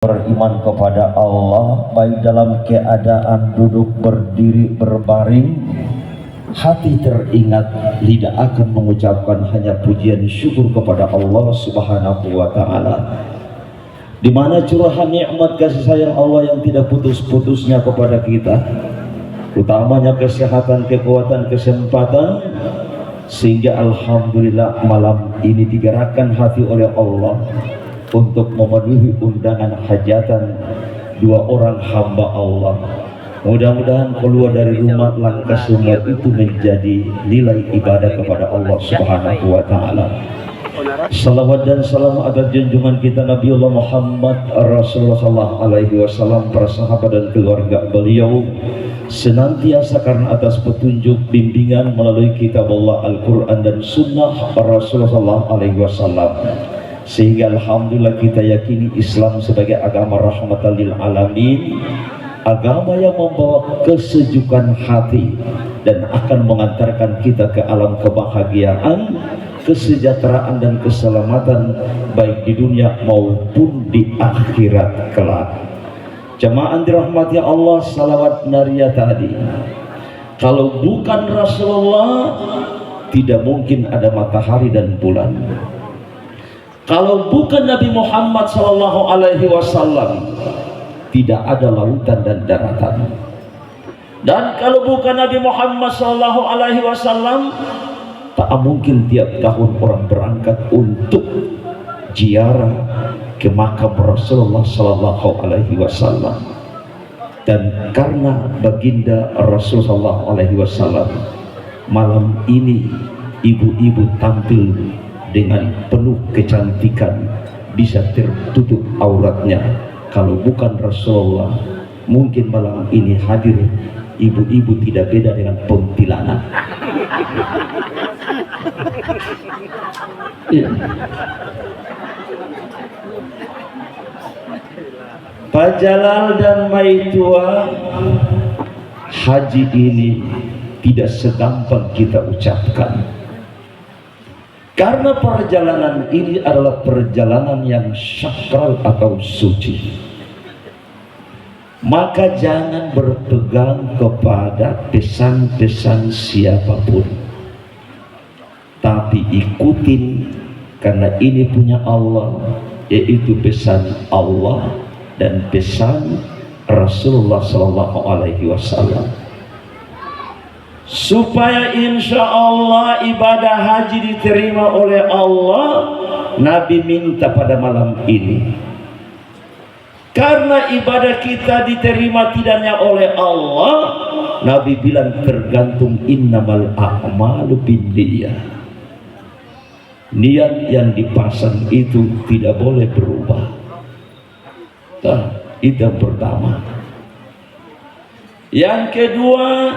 beriman kepada Allah, baik dalam keadaan duduk, berdiri, berbaring, hati teringat, lidah akan mengucapkan hanya pujian syukur kepada Allah Subhanahu wa Ta'ala, di mana curahan nikmat kasih sayang Allah yang tidak putus-putusnya kepada kita, utamanya kesehatan, kekuatan, kesempatan, sehingga alhamdulillah malam ini digerakkan hati oleh Allah untuk memenuhi undangan hajatan dua orang hamba Allah. Mudah-mudahan keluar dari rumah langkah semua itu menjadi nilai ibadah kepada Allah Subhanahu wa Ta'ala. Salawat dan salam atas junjungan kita Nabiullah Muhammad Rasulullah Sallallahu Alaihi Wasallam, para sahabat dan keluarga beliau, senantiasa karena atas petunjuk bimbingan melalui kitab Allah Al-Quran dan sunnah Rasulullah Sallallahu Alaihi Wasallam, sehingga alhamdulillah kita yakini Islam sebagai agama rahmatan lil alamin, agama yang membawa kesejukan hati dan akan mengantarkan kita ke alam kebahagiaan, kesejahteraan dan keselamatan baik di dunia maupun di akhirat kelak. Jamaah dirahmati Allah, salawat nariyah tadi, kalau bukan Rasulullah tidak mungkin ada matahari dan bulan. Kalau bukan Nabi Muhammad Sallallahu Alaihi Wasallam tidak ada lautan dan daratan. Dan kalau bukan Nabi Muhammad Sallallahu Alaihi Wasallam, tak mungkin tiap tahun orang berangkat untuk ziarah ke makam Rasulullah Sallallahu Alaihi Wasallam. Dan karena baginda Rasulullah Sallallahu Alaihi Wasallam, malam ini ibu-ibu tampil dengan penuh kecantikan, bisa tertutup auratnya. Kalau bukan Rasulullah, mungkin malam ini hadir ibu-ibu tidak beda dengan kuntilanak. Ya. Pak Jalal dan Maitua, haji ini tidak segampang kita ucapkan. Karena perjalanan ini adalah perjalanan yang sakral atau suci, maka jangan berpegang kepada pesan-pesan siapapun, tapi ikutin, karena ini punya Allah, yaitu pesan Allah dan pesan Rasulullah Sallallahu Alaihi Wasallam, supaya insya Allah ibadah haji diterima oleh Allah. Nabi minta pada malam ini, karena ibadah kita diterima tidaknya oleh Allah, Nabi bilang tergantung innamal a'malu binniyah, niat yang dipasang itu tidak boleh berubah. Nah, itu yang pertama. Yang kedua,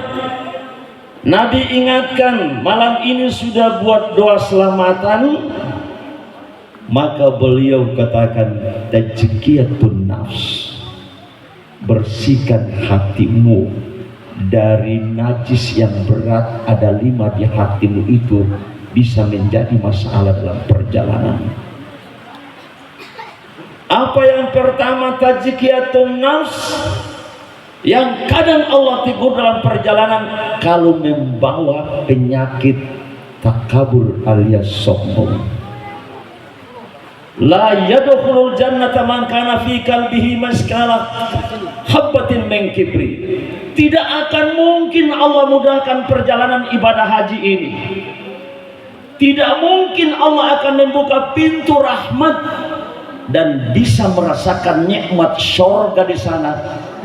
Nabi ingatkan malam ini sudah buat doa selamatan, maka beliau katakan tazkiyatun nafs, bersihkan hatimu dari najis yang berat. Ada 5 di hatimu itu bisa menjadi masalah dalam perjalanan. Apa yang pertama? Tazkiyatun nafs, yang kadang Allah tegur dalam perjalanan kalau membawa penyakit takabur alias sombong. La yadkhulul jannata man kana fi qalbihi maskala habbatin min kibri. Tidak akan mungkin Allah mudahkan perjalanan ibadah haji ini. Tidak mungkin Allah akan membuka pintu rahmat dan bisa merasakan nikmat surga di sana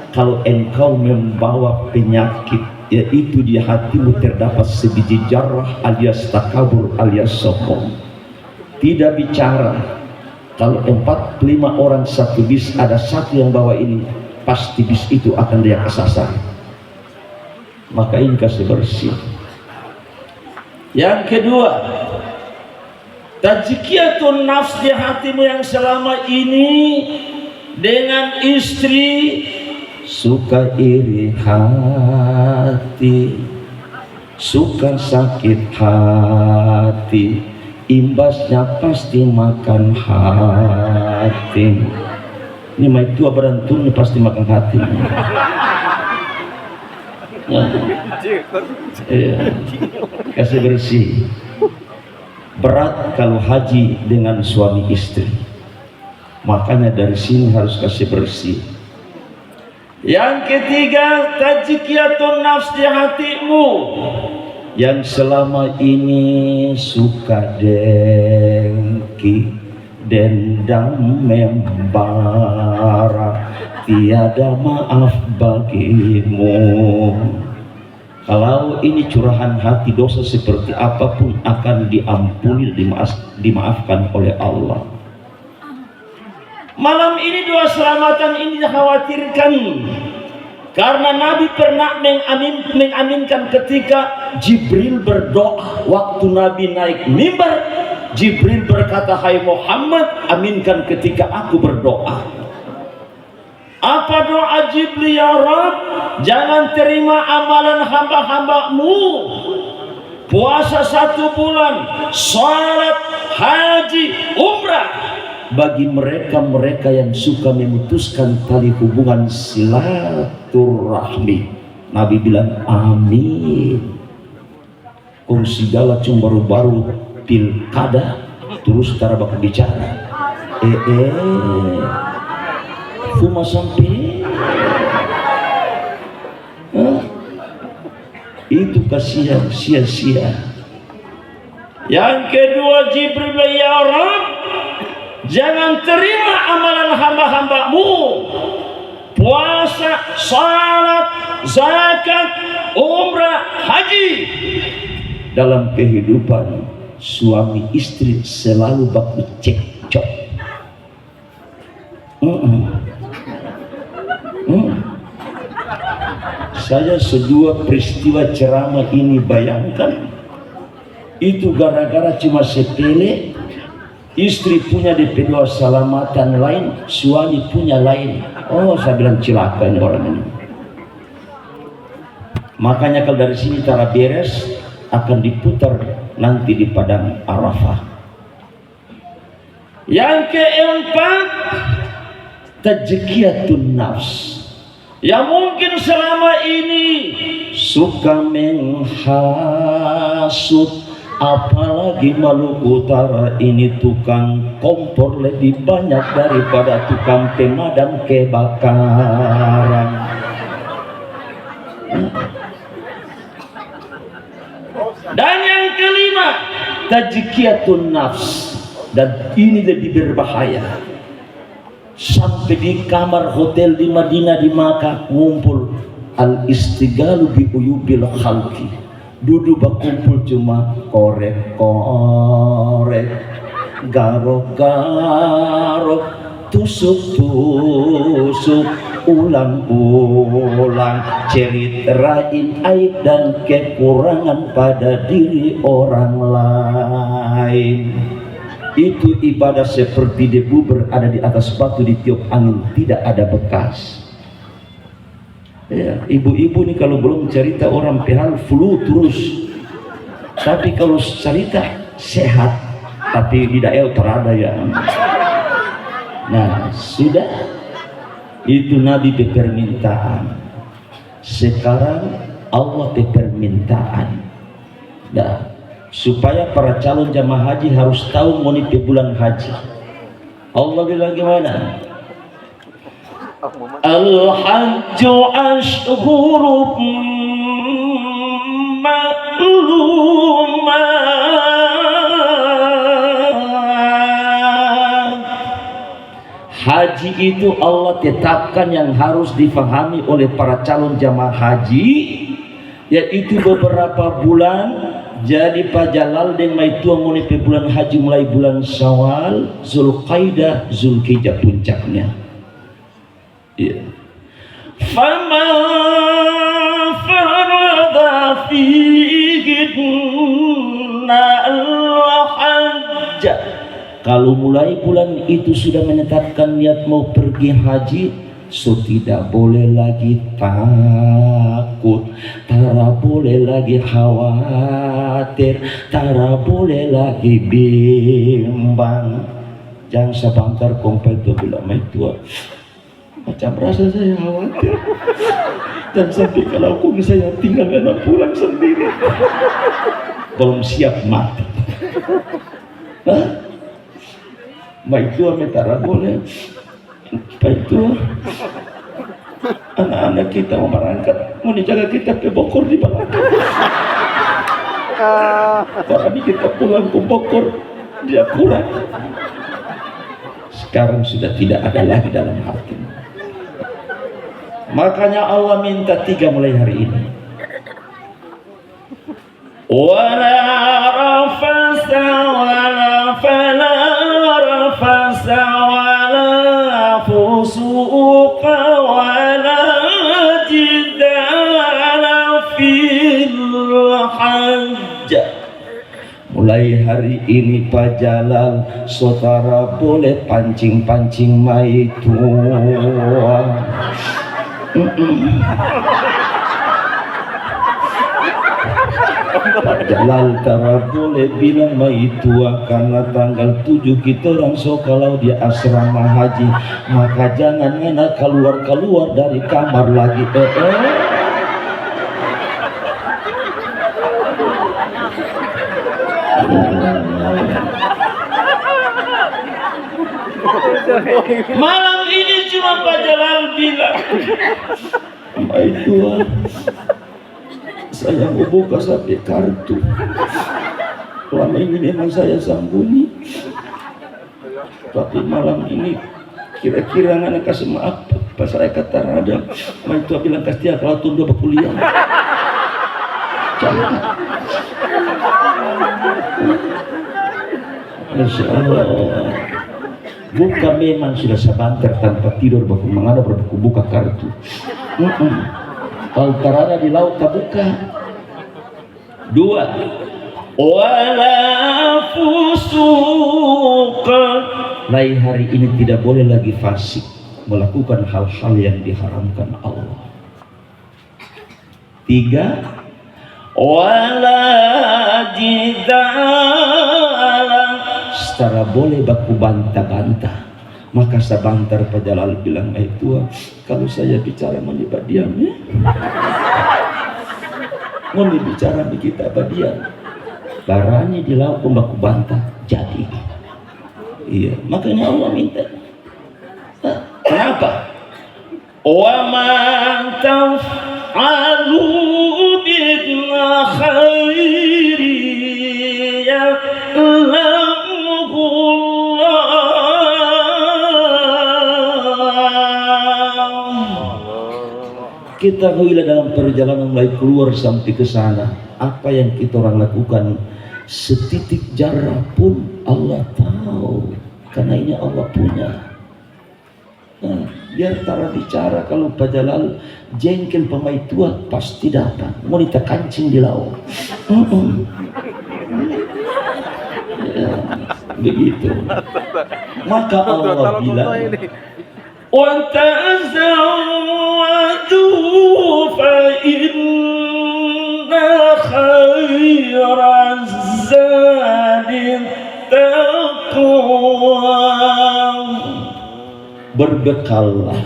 kalau engkau membawa penyakit, yaitu di hatimu terdapat sebiji jarrah alias takabur alias sombong. Tidak bicara kalau 45 orang satu bis, ada satu yang bawa ini, pasti bis itu akan dia kesasar. Maka ini kasih bersih. Yang kedua, tazkiyatun nafs di hatimu yang selama ini dengan istri suka iri hati, suka sakit hati, imbasnya pasti makan hati. Ini mai tua berantung ini pasti makan hati. Ya. Iya. Kasih bersih. Berat kalau haji dengan suami istri. Makanya dari sini harus kasih bersih. Yang ketiga, tazkiyatun nafs di hatimu yang selama ini suka dengki, dendam membara, tiada maaf bagimu. Kalau ini curahan hati, dosa seperti apapun akan diampuni, dimaafkan oleh Allah. Malam ini doa selamatan ini dikhawatirkan karena Nabi pernah mengaminkan ketika Jibril berdoa. Waktu Nabi naik mimbar, Jibril berkata, "Hai Muhammad, aminkan ketika aku berdoa." Apa doa Jibril? "Ya Rabb, jangan terima amalan hamba-hambamu puasa 1 bulan, salat, haji, umrah bagi mereka-mereka yang suka memutuskan tali hubungan silaturahmi." Nabi bilang amin. Kong segala cuma baru-baru pilkada terus cara bakal bicara Fuma sampai itu kasihan, sia-sia. Yang kedua, Jibril, "Ya Rabb, jangan terima amalan hamba-hambamu puasa, salat, zakat, umrah, haji. Dalam kehidupan suami istri selalu baku cekcok. Saya sebuah peristiwa ceramah ini bayangkan, itu gara-gara cuma sepele. Istri punya DP 2 selamatan lain, suami punya lain. Oh, saya bilang cilaka ini orang ini. Makanya kalau dari sini cara beres akan diputar nanti di padang Arafah. Yang keempat, tazkiyatun nafs. Yang mungkin selama ini suka menghasut, apalagi Maluku Utara ini tukang kompor lebih banyak daripada tukang pemadam kebakaran. Dan yang kelima, tazkiyatun nafs. Dan ini lebih berbahaya. Sampai di kamar hotel di Madinah, di Makkah, ngumpul al-istighalu bi uyubil khalqi. Duduk berkumpul cuma korek-korek, garok-garok, tusuk-tusuk, ulang-ulang, ceritain aib dan kekurangan pada diri orang lain. Itu ibadah seperti debu berada di atas batu ditiup angin, tidak ada bekas. Ya, ibu-ibu nih kalau belum cerita orang pehal flu terus, tapi kalau cerita sehat, tapi tidak terada ya. Nah sudah, itu Nabi permintaan. Sekarang Allah permintaan. Nah, supaya para calon jamaah haji harus tahu mau di bulan haji. Allah bilang gimana? Al-hajju ashhurun ma'lumat. Haji itu Allah tetapkan yang harus difahami oleh para calon jamaah haji, yaitu beberapa bulan. Jadi Pak Jalal dan Maitua mulai bulan haji mulai bulan Syawal, Zulqaidah, Zulhijjah puncaknya. Ya. Faman farada fihinna al-hajj. Kalau mulai bulan itu sudah menetapkan niat mau pergi haji, so tidak boleh lagi takut, tara boleh lagi khawatir, tara boleh lagi bimbang. Jangan sebentar kompet tu bilang mai tua, Macam rasa saya khawatir. Dan sampai kalau saya tinggal dan pulang sendiri, belum siap mati. Baik tua metara boleh. Baik tua, anak-anak kita mau berangkat, mau dijaga kita ke Bogor di bawah. Tadi kita pulang ke Bogor, dia pulang. Sekarang sudah tidak ada lagi dalam hati. Makanya Allah minta 3 mulai hari ini. Wala rafasa wala fala rafasa wala fusuqa wala jidala fil hajj. Mulai hari ini Pak Jalal, saudara boleh pancing-pancing maitua. Pak Jalal tara boleh bilang maitua, karena tanggal 7 kita orang kalau di asrama haji, maka jangan enak keluar-keluar dari kamar lagi. Malam ini cuma Pak Jalal bilang, maitua, saya mau buka sampai kartu. Selama ini memang saya sambunyi, tapi malam ini kira-kira anak kasih maaf pas saya kata ada. Maitua bilang kasih kalau tunda berkuliah. Jangan. Insya Allah. Buka memang sudah sebentar tanpa tidur baku mengada berbuku buka kartu. Kalau terada di laut tak buka. 2. Wala fusuqa. Lain hari ini tidak boleh lagi fasik, melakukan hal-hal yang diharamkan Allah. 3. Wala jidala. Setara boleh baku bantah-bantah. Maka sebentar Pak Jalal bilang, tua, kalau saya bicara melibat diam ya. Mau bicara di kita apa diam. Barangnya di laut pun baku bantah jadi. Iya, makanya Allah minta. Kenapa? Wa man taf'alu bil khairi kita ketahuilah dalam perjalanan mulai keluar sampai ke sana, apa yang kita orang lakukan setitik jarah pun Allah tahu, karena ini Allah punya. Nah, biar tara bicara kalau Pak Jalal jengkel pemain tua pasti dapat mau ditekancing di laut. Ya, begitu. Maka Allah bilang, wa tazawwadu fa inna khairaz zadi taqwa. Berbekallah,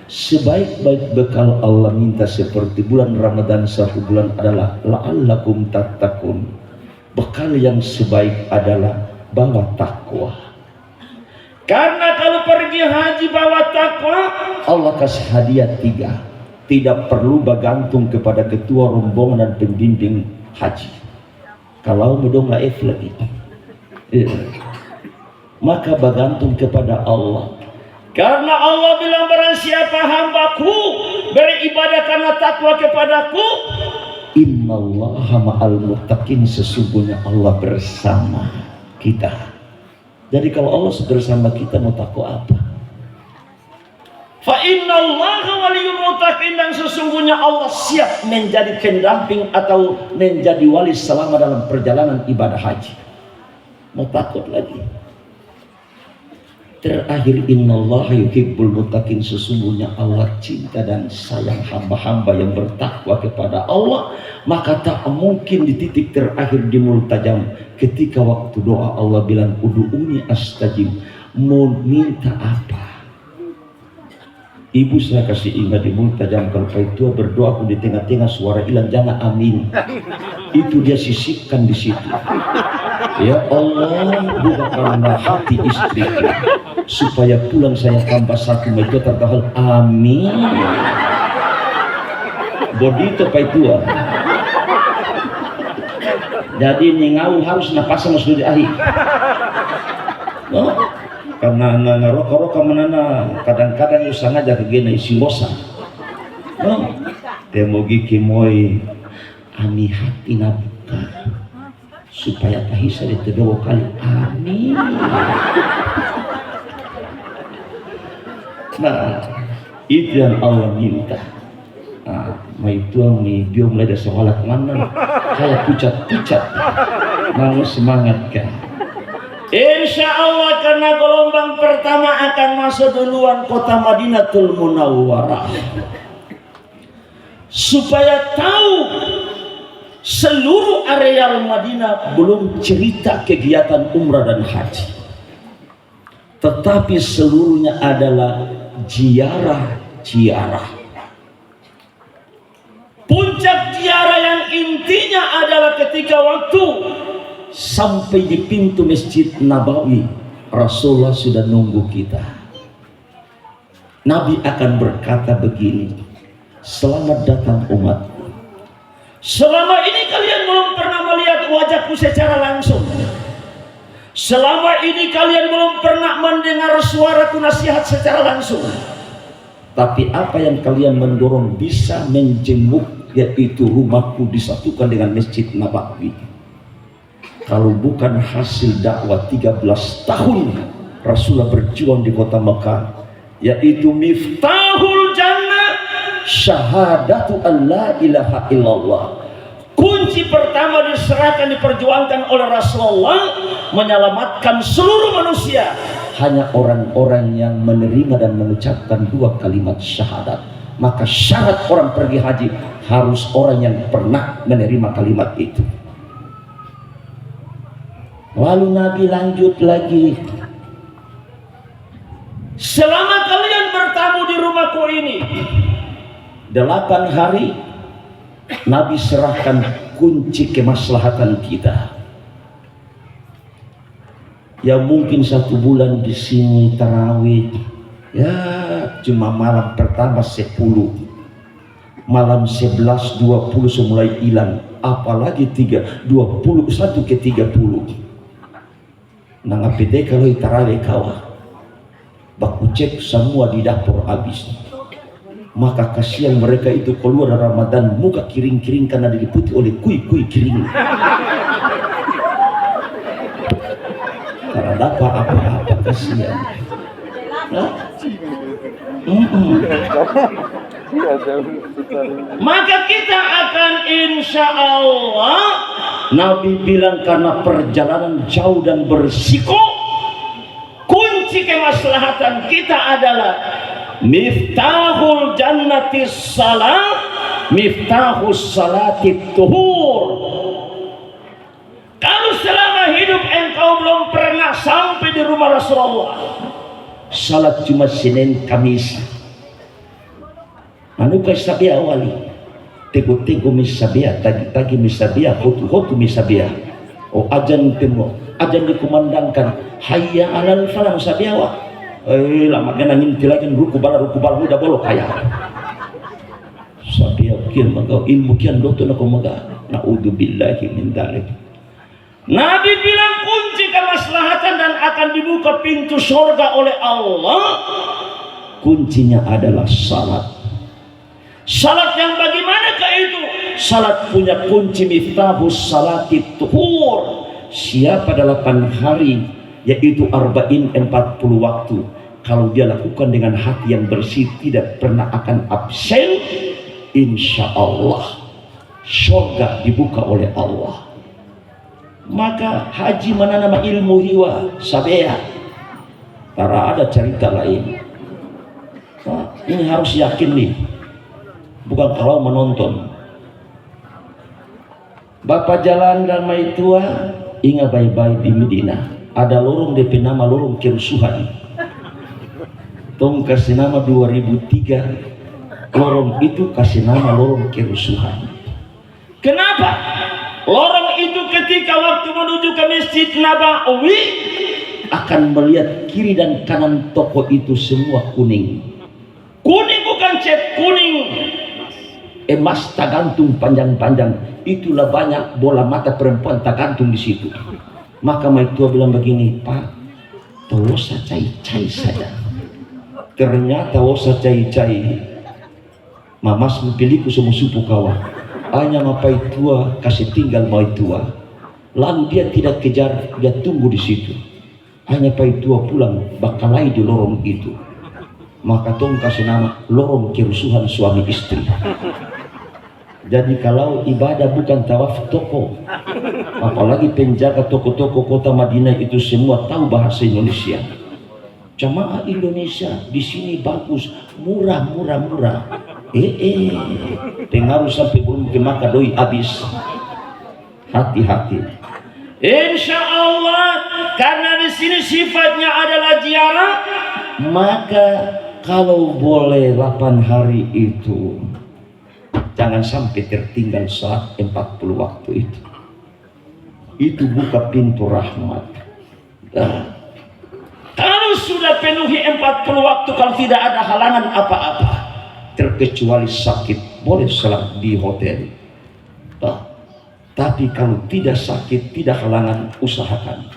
sebaik-baik bekal Allah minta seperti bulan Ramadan 1 bulan adalah la'allakum tattaqun. Bekal yang sebaik adalah bawa takwa. Karena kalau pergi haji bawa takwa, Allah kasih hadiah 3. Tidak perlu bergantung kepada ketua rombongan dan pembimbing haji. Kalau medong laif lagi, maka bergantung kepada Allah. Karena Allah bilang, barang siapa hambaku beribadah karena takwa kepadaku, innallaha ma'al muttaqin, sesungguhnya Allah bersama kita. Jadi kalau Allah bersama kita, mau takwa apa? Fa innallaha waliyul muttaqin, dan sesungguhnya Allah siap menjadi pendamping atau menjadi wali selama dalam perjalanan ibadah haji. Mau takut lagi? Terakhir, innallaha yuhibbul muttaqin, sesungguhnya Allah cinta dan sayang hamba-hamba yang bertakwa kepada Allah. Maka tak mungkin di titik terakhir di multajam, ketika waktu doa Allah bilang ud'uuni astajib, mau minta apa? Ibu saya kasih ingat di mulut tajam kalau itu berdoa aku di tengah-tengah suara hilang jangan amin. Itu dia sisipkan di situ. Ya Allah, buka karena hati istriku supaya pulang saya tambah satu meja terkahal. Amin. Bodito pai tua. Jadi ningau harus napas sama sudah ahi. No? Karena rokok menana kadang-kadang usah aja kegena isi bosan. No? Temogi kimoi ami hati nabuka supaya tahisa ditedowo kali. Amin. Nah, itu yang Allah minta. Nah, itu mi dia mulai dari sekolah mana kayak pucat-pucat mau semangat kan. Insya Allah karena gelombang pertama akan masuk duluan kota Madinatul Munawwarah. Supaya tahu seluruh areal Madinah belum cerita kegiatan umrah dan haji. Tetapi seluruhnya adalah ziarah-ziarah. Puncak ziarah yang intinya adalah ketika waktu sampai di pintu Masjid Nabawi, Rasulullah sudah nunggu kita. Nabi akan berkata begini, selamat datang umatku. Selama ini kalian belum pernah melihat wajahku secara langsung. Selama ini kalian belum pernah mendengar suaraku nasihat secara langsung. Tapi apa yang kalian mendorong bisa menjenguk, yaitu rumahku disatukan dengan Masjid Nabawi. Kalau bukan hasil dakwah 13 tahun Rasulullah berjuang di kota Mekah, yaitu miftahul jannah syahadatu an la ilaha illallah. Kunci pertama diserahkan diperjuangkan oleh Rasulullah menyelamatkan seluruh manusia hanya orang-orang yang menerima dan mengucapkan dua kalimat syahadat. Maka syarat orang pergi haji harus orang yang pernah menerima kalimat itu. Lalu Nabi lanjut lagi, selama kalian bertamu di rumahku ini 8 hari, Nabi serahkan kunci kemaslahatan kita. Ya mungkin 1 bulan di sini tarawih, ya cuma malam pertama 10, malam 11, 20 semulai hilang, apalagi 21 ke 30. Nang apede kalau tarawih kawah baku cek semua di dapur habis. Maka kasihan mereka itu keluar dari Ramadan muka kiring-kiring karena diliputi oleh kui-kui kiring. Karena dapat apa-apa kasihan. Nah? Maka kita akan insya Allah, Nabi bilang karena perjalanan jauh dan bersiko, kunci kemaslahatan kita adalah miftahul jannati salat, miftahus salati tuhur. Kalau selama hidup engkau belum pernah sampai di rumah Rasulullah, salat cuma Senin Kamis. Anu kay sabia wali tego-tego misabia tagi-tagi misabia hotu-hotu misabia o ajan temo ajan dikumandangkan hayya alal falah sabia wa lama gana ngintilagan ruku bala muda bolo kaya sabia kian maga ilmu kian doto na kumaga naudzubillahi min dzalik. Nabi bilang kunci kemaslahatan dan akan dibuka pintu surga oleh Allah, kuncinya adalah salat. Salat yang bagaimanakah itu? Salat punya kunci miftahus salati tuhur. Siapa 8 hari, yaitu arba'in 40 waktu, kalau dia lakukan dengan hati yang bersih tidak pernah akan absen, insya Allah surga dibuka oleh Allah. Maka haji mana nama ilmu hiwa sabea, karena ada cerita lain. Nah, ini harus yakin nih, bukan kalau menonton. Bapak jalan dan mai tua ingat baik-baik di Medina ada lorong DP nama lorong kerusuhan. Tong kasih nama 2003 lorong itu kasih nama lorong kerusuhan. Kenapa? Lorong itu ketika waktu menuju ke Masjid Nabawi akan melihat kiri dan kanan toko itu semua kuning. Kuning bukan cat, kuning emas tergantung panjang-panjang. Itulah banyak bola mata perempuan tergantung di situ. Maka Maitua bilang begini, Pak, tosa cai-cai saja. Ternyata osa cai-cai mamas memilihku semua supu kawan. Hanya mapai tua kasih tinggal mai tua. Lalu dia tidak kejar, dia tunggu di situ. Hanya pai tua pulang bakalai di lorong itu. Maka tong kasih nama lorong kerusuhan suami istri. Jadi kalau ibadah bukan tawaf toko, apalagi penjaga toko-toko kota Madinah itu semua tahu bahasa Indonesia. Jamaah Indonesia di sini bagus, murah. Pengaruh sampai belum ke Makkah doi habis. Hati-hati. Insya Allah, karena di sini sifatnya adalah ziarah, maka kalau boleh 8 hari itu jangan sampai tertinggal saat 40 waktu itu. Itu buka pintu rahmat. Kalau sudah penuhi 40 waktu, kalau tidak ada halangan apa-apa, terkecuali sakit, boleh sholat di hotel. Tapi kalau tidak sakit, tidak halangan, usahakan.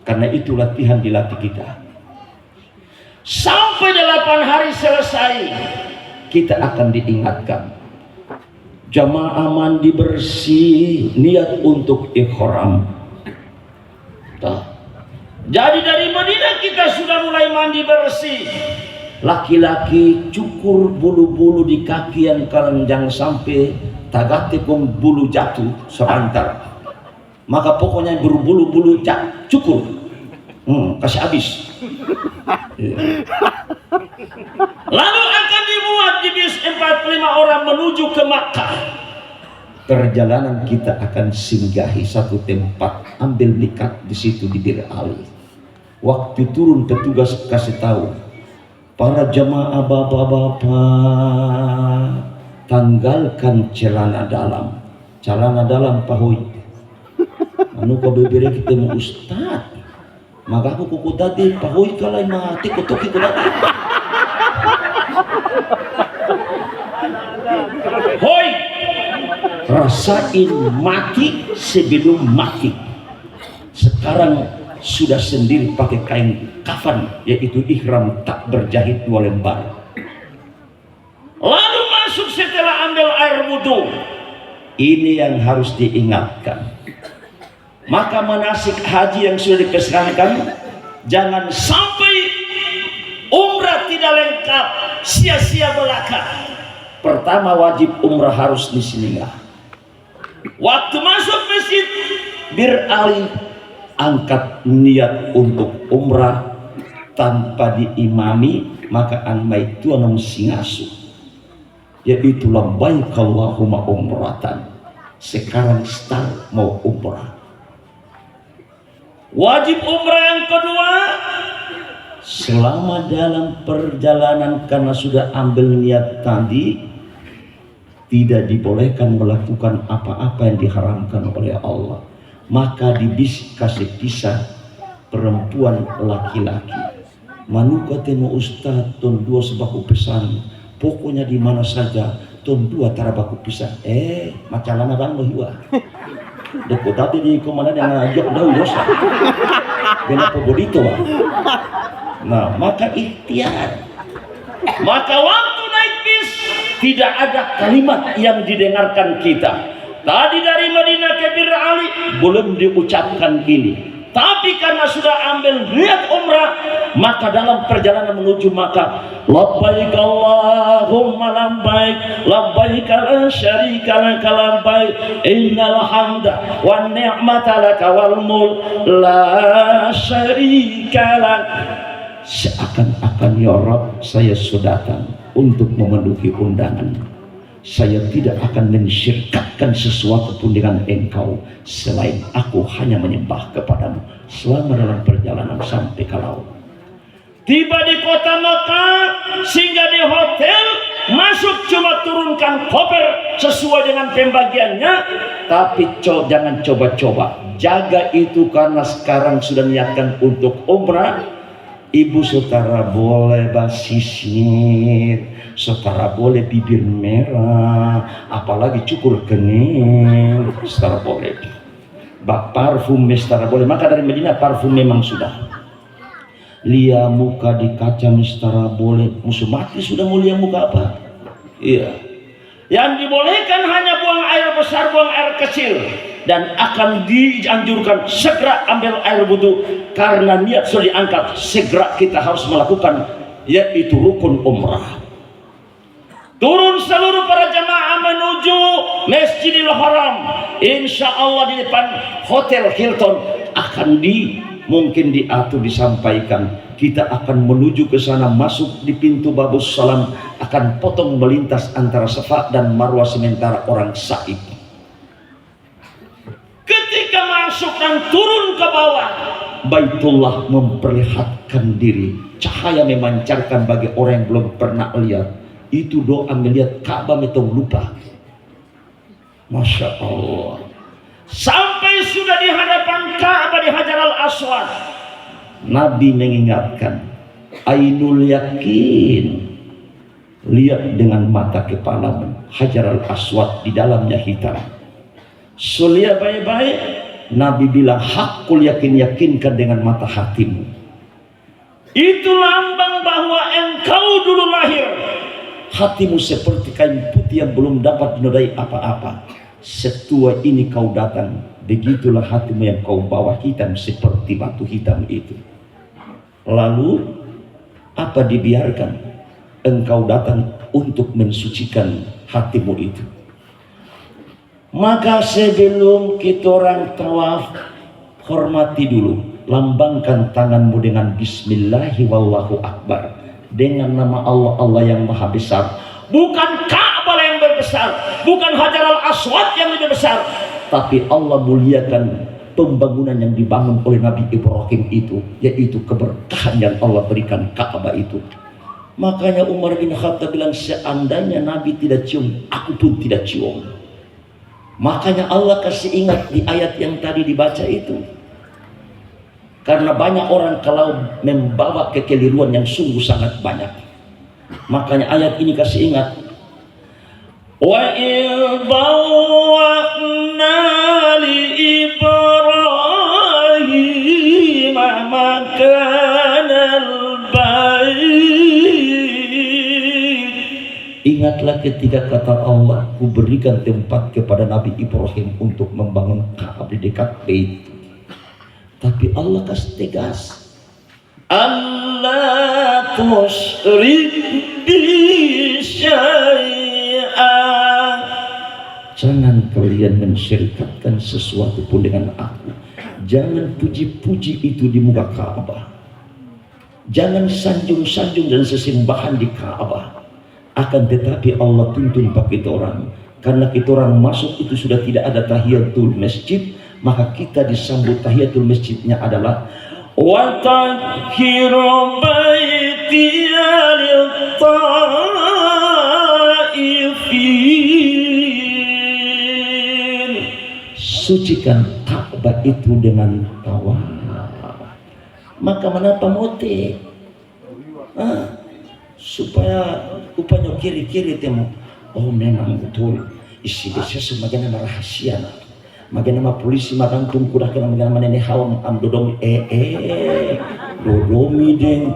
Karena itu latihan dilatih kita. Sampai 8 hari selesai, kita akan diingatkan. Jamaah mandi bersih, niat untuk ihram. Jadi dari Madinah kita sudah mulai mandi bersih. Laki-laki cukur bulu-bulu di kaki yang jangan sampai tagate kong bulu jatuh sebentar. Maka pokoknya berbulu-bulu cukur. Kasih habis. Lalu akan dimuat di bis 45 orang menuju ke Makkah. Perjalanan kita akan singgahi satu tempat, ambil miqat di situ di Bir Ali. Waktu turun petugas kasih tahu, para jamaah bapak-bapak tanggalkan celana dalam. Celana dalam pahoy. Anu kau bebere kita mau ustad. Maka aku kuku tadi pahoy kalai mati kutoki ku tadi. Hoi, rasain mati sebelum mati. Sekarang sudah sendiri pakai kain kafan, yaitu ihram tak berjahit 2 lembar. Lalu masuk setelah ambil air wudhu. Ini yang harus diingatkan. Maka manasik haji yang sudah dipesankan, jangan sampai umrah tidak lengkap, sia-sia belaka. Pertama wajib umrah harus disinggah. Waktu masuk masjid Bir Ali, angkat niat untuk umrah tanpa diimami, maka anmai tuanam singasu, yaitu labbaik Allahumma umratan. Sekarang start mau umrah. Wajib umrah yang kedua, selama dalam perjalanan karena sudah ambil niat tadi, tidak dibolehkan melakukan apa-apa yang diharamkan oleh Allah. Maka kasih pisah perempuan laki-laki. Manuka temu ustad ton 2 sebaku pesan. Pokoknya di mana saja ton 2 tarabaku pisah. Macalana bang lohiwa. Deko tadi di kemana dengan ajak dah dosa. Kenapa bodito? Nah, maka ikhtiar. Maka waktu naik bis tidak ada kalimat yang didengarkan kita. Tadi dari Madinah ke Bir Ali belum diucapkan ini. Tapi karena sudah ambil niat umrah, maka dalam perjalanan menuju Makkah, labbaik Allahumma labbaik, labbaik la syarika laka labbaik, innal hamda wan ni'mata laka wal mulk la syarika lak. Seakan-akan ya Rabb, saya sudah datang untuk memenuhi undangan. Saya tidak akan mensyirikatkan sesuatu pun dengan engkau selain aku hanya menyembah kepadamu selama dalam perjalanan sampai ke laut. Tiba di kota Mekah, singgah di hotel, masuk cuma turunkan koper sesuai dengan pembagiannya. Tapi jangan coba-coba, jaga itu karena sekarang sudah niatkan untuk umrah. Ibu saudara boleh basisir, saudara boleh bibir merah, apalagi cukur kening, saudara boleh. Parfum saudara boleh. Maka dari Medina parfum memang sudah. Lia muka di kaca mistara boleh. Musuh mati sudah mau lia muka apa? Iya. Yang dibolehkan hanya buang air besar, buang air kecil. Dan akan dianjurkan segera ambil air wudhu. Karena niat sudah diangkat, segera kita harus melakukan, yaitu rukun umrah. Turun seluruh para jamaah menuju Masjidil Haram. Insya Allah di depan Hotel Hilton akan mungkin diatur, disampaikan. Kita akan menuju ke sana, masuk di pintu Babus Salam, akan potong melintas antara Safa dan Marwah sementara orang sa'i. Ketika masuk dan turun ke bawah, Baitullah memperlihatkan diri, cahaya memancarkan bagi orang yang belum pernah lihat. Itu doa melihat Ka'bah itu lupa. Masya Allah. Sampai sudah di hadapan Ka'bah di Hajar al-Aswad, Nabi mengingatkan, ainul yakin, lihat dengan mata kepalamu Hajar al-Aswad, di dalamnya hitam. Lihat baik-baik. Nabi bilang, hakul yakin, yakinkan dengan mata hatimu. Itu lambang bahwa engkau dulu lahir, hatimu seperti kain putih yang belum dapat dinodai apa-apa. Setua ini kau datang, begitulah hatimu yang kau bawa hitam seperti batu hitam itu. Lalu apa dibiarkan? Engkau datang untuk mensucikan hatimu itu. Maka sebelum kita orang tawaf, hormati dulu, lambangkan tanganmu dengan Bismillahi wallahu akbar, dengan nama Allah, Allah yang maha besar. Bukan Ka'bah yang berbesar, bukan Hajar al-Aswad yang lebih besar, tapi Allah muliakan pembangunan yang dibangun oleh Nabi Ibrahim itu, yaitu keberkahan yang Allah berikan Ka'bah itu. Makanya Umar bin Khattab bilang, seandainya Nabi tidak cium, aku pun tidak cium. Makanya Allah kasih ingat di ayat yang tadi dibaca itu. Karena banyak orang kalau membawa kekeliruan yang sungguh sangat banyak. Makanya ayat ini kasih ingat. Wa idhawa'na li Ibrahim makanal bait. Ingatlah ketika kata Allah, ku berikan tempat kepada Nabi Ibrahim untuk membangun Ka'bah di dekat bait. Tapi Allah kasih tegas, Allah tusyrik bi syai'an. Jangan kalian mensyirikatkan sesuatu pun dengan aku. Jangan puji-puji itu di muka Ka'bah. Jangan sanjung-sanjung dan sesembahan di Ka'bah. Akan tetapi Allah tuntun pakai kita orang. Karena kita orang masuk itu sudah tidak ada tahiyatul masjid, maka kita disambut tahiyatul masjidnya adalah wa tahhiru baitiya lit-taifin. Sucikan Ka'bah itu dengan tawaf. Maka menapa motif? Supaya upanya kiri-kiri temu. Oh memang betul. Isi desa semakin nama rahasia. Makin nama polisi makan tungku dah kena makin nama nenek hawam am dodom dodomi deng.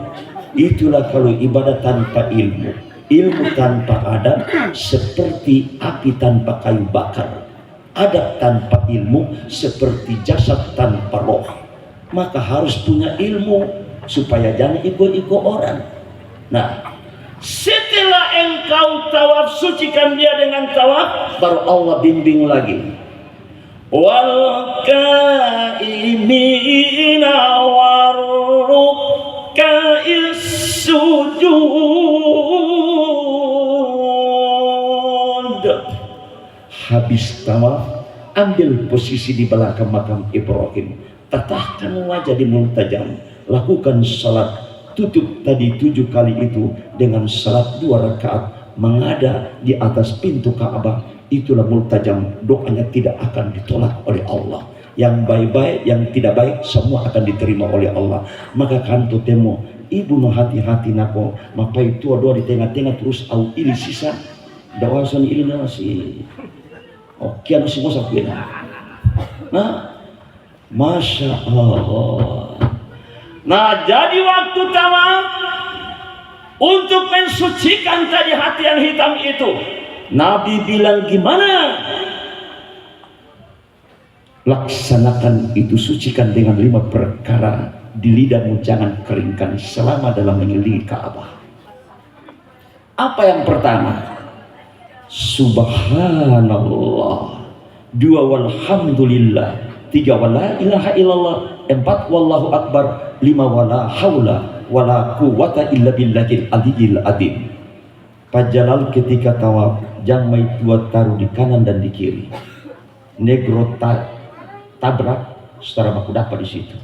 Itulah kalau ibadah tanpa ilmu, ilmu tanpa adab seperti api tanpa kayu bakar, adab tanpa ilmu seperti jasad tanpa roh. Maka harus punya ilmu supaya jangan ikut-ikut orang. Nah, setelah engkau tawaf, sucikan dia dengan tawaf, baru Allah bimbing lagi. Wal qaimina waruka'is sujud. Habis tawaf, ambil posisi di belakang makam Ibrahim, tatahkan wajah di multajam, lakukan salat, tutup tadi 7 kali itu dengan salat 2 rakaat mengada di atas pintu Ka'bah. Itulah multajam, doanya tidak akan ditolak oleh Allah. Yang baik-baik, yang tidak baik, semua akan diterima oleh Allah. Maka kanto temo ibu no hati-hati nako mapai tua doa di tengah-tengah terus au ili sisa dawasan ili nasi kian si mosa kuena. Nah, masya Allah. Nah, jadi waktu tawaf untuk mensucikan tadi hati yang hitam itu, Nabi bilang gimana? Laksanakan itu, sucikan dengan 5 perkara. Di lidahmu jangan keringkan selama dalam mengelilingi Ka'bah. Apa yang pertama? Subhanallah. 2 walhamdulillah. 3 wala ilaha illallah. 4 wallahu akbar. 5 wala haula wala quwwata illa billahil aliyil azim. Pak Jalal ketika tawaf jangan tua taruh di kanan dan di kiri. Negro tabrak setara baku dapat di situ.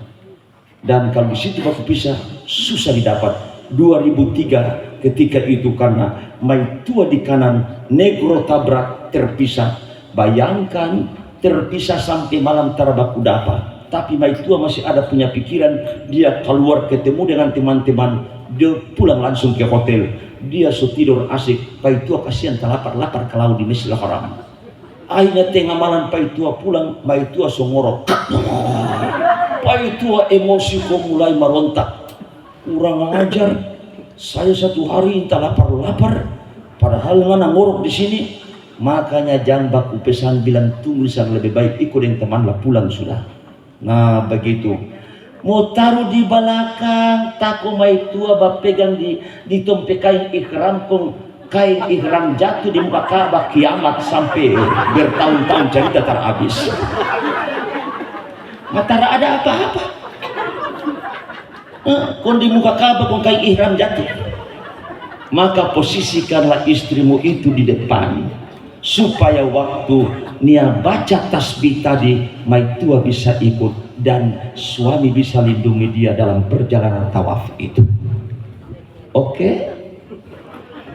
Dan kalau di situ baku pisah susah didapat. 2003 ketika itu karena mai tua di kanan, negro tabrak terpisah. Bayangkan terpisah sampai malam tara baku dapat. Tapi mai tua masih ada punya pikiran, dia keluar ketemu dengan teman-teman, dia pulang langsung ke hotel. Dia tidur asik. Mai tua kasihan lapar ke laut di Masjidil Haram. Akhirnya tengah malam Pai Tua pulang, Pai Tua songorok. Pai Tua emosi kok mulai merontak. Kurang ajar, saya 1 hari entah lapar, padahal ngana ngorok di sini. Makanya jangan baku pesan bilang tunggu sang lebih baik ikut yang teman lah pulang sudah. Nah begitu. Mau taruh di belakang, tako Pai Tua bapegang di tompe kain ikhram kong. Kain ihram jatuh di muka Ka'bah, kiamat sampai bertahun-tahun cerita terhabis. Matara ada apa-apa. Kon di muka Ka'bah kon kain ihram jatuh. Maka posisikanlah istrimu itu di depan supaya waktu Nia baca tasbih tadi, Mai Tua bisa ikut dan suami bisa lindungi dia dalam perjalanan tawaf itu. Oke?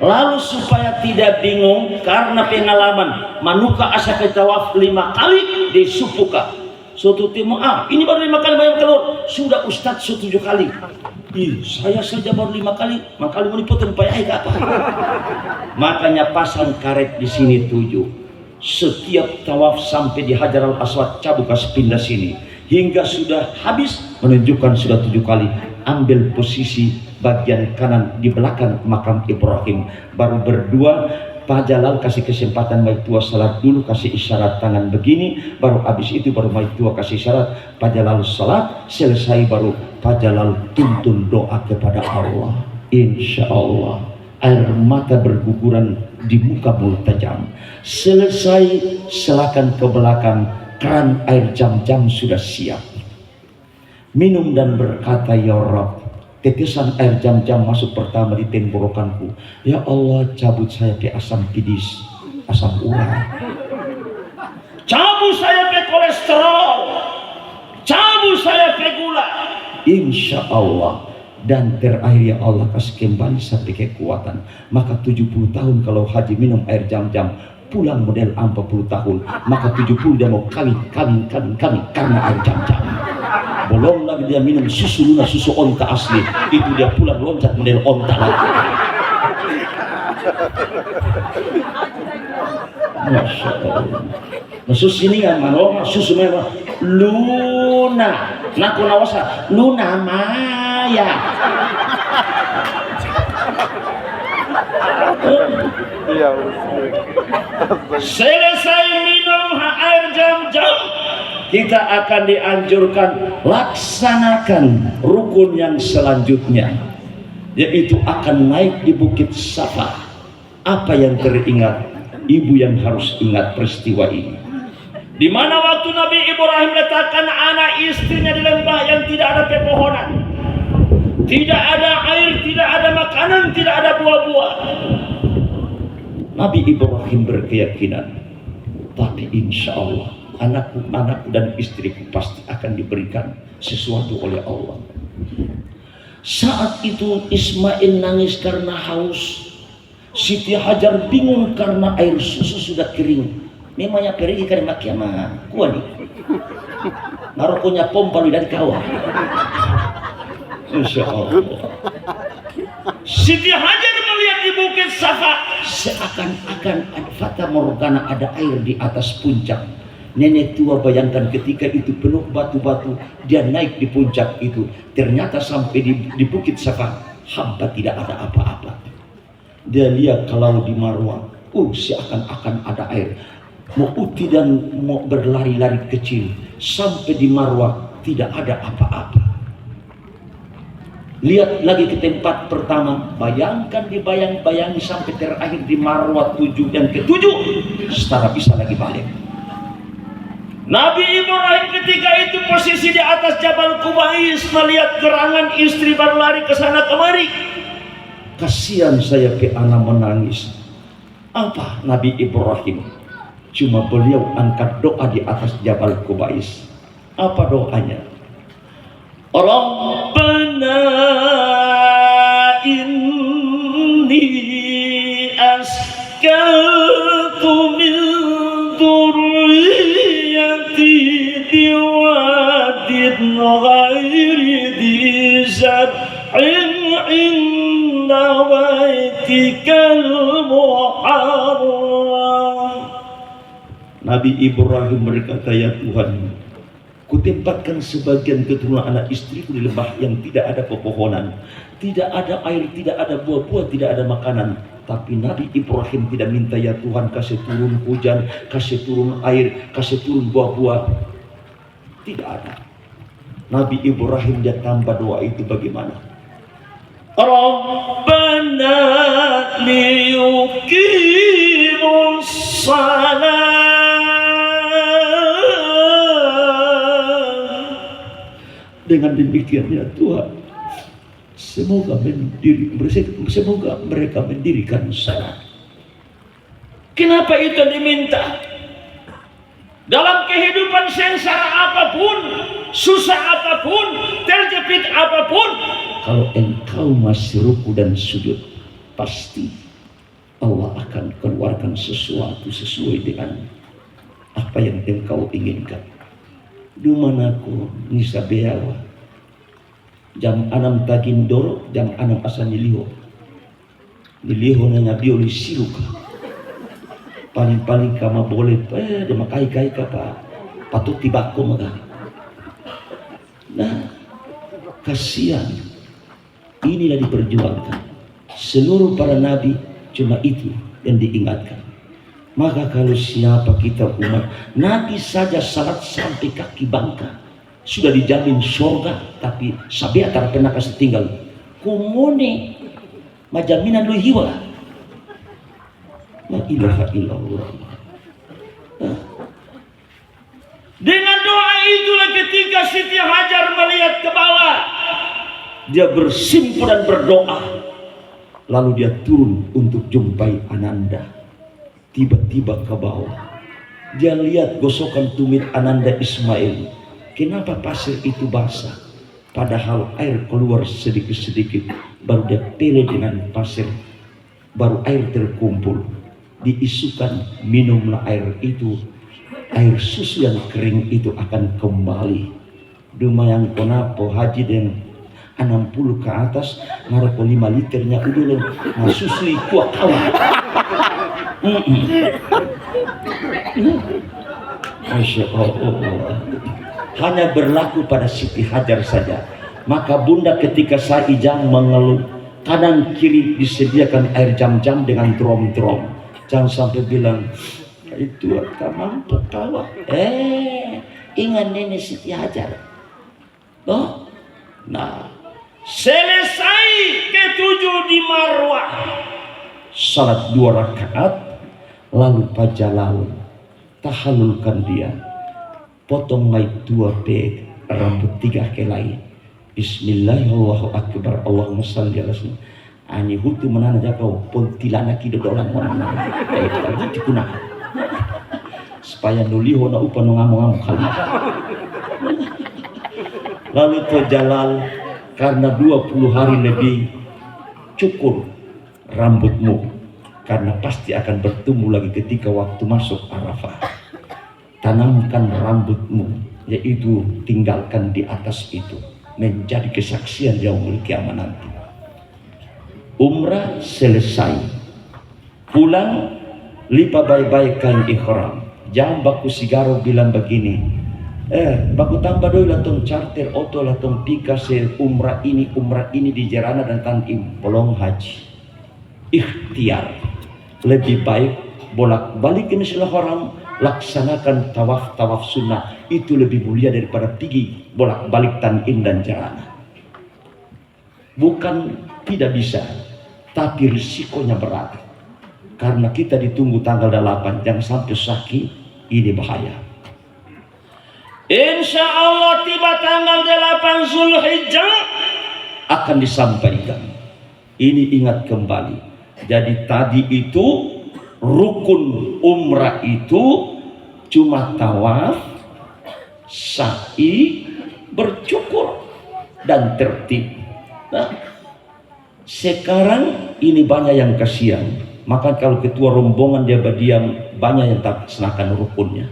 Lalu supaya tidak bingung karena pengalaman manuka asa ke tawaf 5 kali di Supuka. Suatu temu ini baru 5 kali bayang keluar. Sudah Ustadz 7 kali. Saya saja baru 5 kali. Makanya mau dipotong payah apa? Makanya pasang karet di sini 7. Setiap tawaf sampai di Hajar al-Aswad cabuk kasih pindah sini. Hingga sudah habis menunjukkan sudah 7 kali. Ambil posisi bagian kanan di belakang makam Ibrahim, baru berdua. Pak Jalal kasih kesempatan Mai Tua salat dulu, kasih isyarat tangan begini, baru habis itu baru Mai Tua kasih isyarat. Pak Jalal salat selesai, baru Pak Jalal tuntun doa kepada Allah. Insya Allah air mata berguguran di muka multajam. Selesai silakan ke belakang, keran air jam-jam sudah siap. Minum dan berkata, ya Rabb, tetesan air jam-jam masuk pertama di tenggorokanku. Ya Allah, cabut saya ke asam pedis, asam urat. Cabut saya ke kolesterol. Cabut saya ke gula. Insya Allah. Dan terakhir ya Allah kasih kembali sampai kekuatan. Maka 70 tahun kalau haji minum air jam-jam, pulang model 40 tahun. Maka 70 dia mau kawin karena air jam-jam. Belum lagi dia minum susu lunas, susu onta asli. Itu dia pulang loncat model onta lagi. Masya Allah. Susu ini kan mana? Susu memang Luna. Naku nawasa Luna Maya. Selesai minum air jam-jam, kita akan dianjurkan laksanakan rukun yang selanjutnya, yaitu akan naik di Bukit Safa. Apa yang teringat? Ibu yang harus ingat peristiwa ini. Di mana waktu Nabi Ibrahim letakkan anak istrinya di lembah yang tidak ada pepohonan, tidak ada air, tidak ada makanan, tidak ada buah-buah. Nabi Ibrahim berkeyakinan, tapi insya Allah anakku dan istriku pasti akan diberikan sesuatu oleh Allah. Saat itu Ismail nangis karena haus. Siti Hajar bingung karena air susu sudah kering. Memangnya pergi karena makiamah kuat nih. Narokonya pompa dari kawah. Insya Allah. Siti Hajar melihat di bukit Safa seakan-akan ada fata morgana, ada air di atas puncak. Nenek tua bayangkan ketika itu penuh batu-batu, dia naik di puncak itu. Ternyata sampai di bukit Safa hampa, tidak ada apa-apa. Dia lihat kalau di Marwah, seakan-akan ada air. Mau uti dan mau berlari-lari kecil sampai di Marwah tidak ada apa-apa. Lihat lagi ke tempat pertama, bayangkan dibayang-bayangi sampai terakhir di Marwah 7 yang ke-7, setara bisa lagi balik. Nabi Ibrahim ketika itu posisi di atas Jabal Qubais melihat gerangan istri berlari ke sana kemari. Kasihan saya ke anak menangis. Apa Nabi Ibrahim? Cuma beliau angkat doa di atas Jabal Qubais. Apa doanya? Rabbana inni askantu min dzurriyyati biwadin ghairi dhi zar'in inda baitikal muharram. Nabi Ibrahim berkata, ya Tuhan, kutempatkan sebagian keturunan anak istriku di lembah yang tidak ada pepohonan, tidak ada air, tidak ada buah-buah, tidak ada makanan. Tapi Nabi Ibrahim tidak minta, ya Tuhan kasih turun hujan, kasih turun air, kasih turun buah-buah. Tidak ada. Nabi Ibrahim dia tambah doa itu bagaimana? Rabbana liyuqimus shalah. Dengan demikian ya Tuhan, semoga mereka mendirikan salat. Kenapa itu diminta? Dalam kehidupan sengsara apapun, susah apapun, terjepit apapun, kalau engkau masih ruku dan sujud, pasti Allah akan keluarkan sesuatu sesuai dengan apa yang engkau inginkan. Dumanaku nisa beawa jam 6 tagindoro jam 6 asa niliho nanya bioli siruka paling-paling kama boleh de makai-kai kapa patut tibako maka. Nah, kasihan, inilah diperjuangkan. Seluruh para nabi cuma itu yang diingatkan. Maka kalau siapa kita umat Nabi saja salat sampai kaki bangka sudah dijamin surga, tapi sabiatar pernah kasih tinggal kumune majaminan lu hiwa. La ilaha illallah. Dengan doa itulah ketika Siti Hajar melihat ke bawah, dia bersimpu dan berdoa, lalu dia turun untuk jumpai Ananda. Tiba-tiba ke bawah, dia lihat gosokan tumit Ananda Ismail. Kenapa pasir itu basah? Padahal air keluar sedikit-sedikit. Baru dia pele dengan pasir, baru air terkumpul. Diisukan, minumlah air itu. Air susu yang kering itu akan kembali. Dumayang konapo haji dan 60 ke atas, ngareko 5 liternya udah masusui kuah kawan. Masya Allah. Hanya berlaku pada Siti Hajar saja. Maka bunda ketika Saijang mengeluh, kanan kiri disediakan air jam-jam dengan drum-drum. Jangan sampai bilang itu tak mampu kawan. Ingat nenek Siti Hajar. Oh, nah, selesai ke-7 di Marwah, salat 2 rakaat, lalu pajalalun, tahalulkan dia, potong mai 2 pek, rambut 3 kelai. Bismillahirrahmanirrahim, akbar, Allahumma salli ala sayyidina. Ani hutu menana jakau pontilana kido dolan mana. Itu dikuna. Supaya nuliho na upan ngamong-ngamong kali. Lalu to jalal karena 20 hari lebih cukur rambutmu, karena pasti akan bertumbuh lagi ketika waktu masuk Arafah. Tanamkan rambutmu, yaitu tinggalkan di atas itu, menjadi kesaksian yaumul kiamat nanti. Umrah selesai, pulang lipa baik-baik kain ihram. Jangan baku sigaro bilang begini, baku tambah doi latong charter oto latong pika se umrah ini di Jerana dan Tantim, belum haji. Ikhtiar, lebih baik bolak-balik ke Masjidil Haram, laksanakan tawaf sunnah, itu lebih mulia daripada pergi bolak-balik Tan'im dan Jarana. Bukan tidak bisa, tapi risikonya berat, karena kita ditunggu tanggal 8, jangan sampai sakit, ini bahaya. Insya Allah tiba tanggal 8 Zulhijjah akan disampaikan. Ini ingat kembali, jadi tadi itu rukun umrah itu cuma tawaf, sa'i, bercukur, dan tertib. Nah, sekarang ini banyak yang kasihan. Maka kalau ketua rombongan dia berdiam, banyak yang tak laksanakan rukunnya.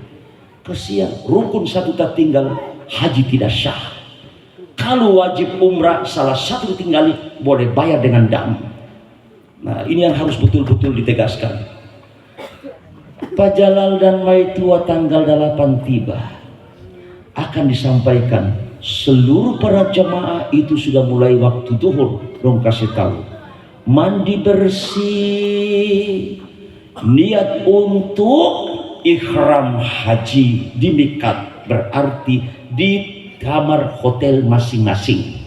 Kasihan, rukun satu tak tinggal, haji tidak sah. Kalau wajib umrah salah satu tinggali, boleh bayar dengan dam. Nah, ini yang harus betul-betul ditegaskan. Pak Jalal dan Maitua tanggal 8 tiba, akan disampaikan seluruh para jamaah itu sudah mulai waktu zuhur, dong kasih tahu, mandi bersih, niat untuk ihram haji di mikat, berarti di kamar hotel masing-masing.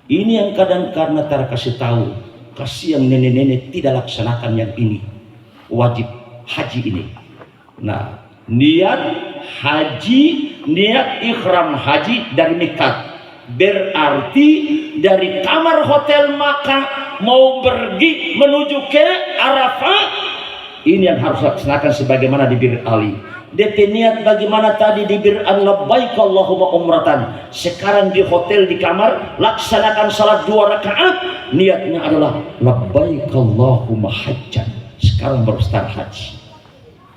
Ini yang kadang karena tak kasih tahu, kasih yang nenek-nenek tidak laksanakan yang ini, wajib haji ini. Nah, niat haji, niat ihram haji dari mikat, berarti dari kamar hotel Makkah mau pergi menuju ke Arafah, ini yang harus laksanakan sebagaimana di Bir Ali. DP niat bagaimana tadi di Bir labbaik Allahumma umratan, sekarang di hotel di kamar laksanakan salat 2 rakaat, niatnya adalah labbaik Allahumma hajjan, sekarang baru start haji.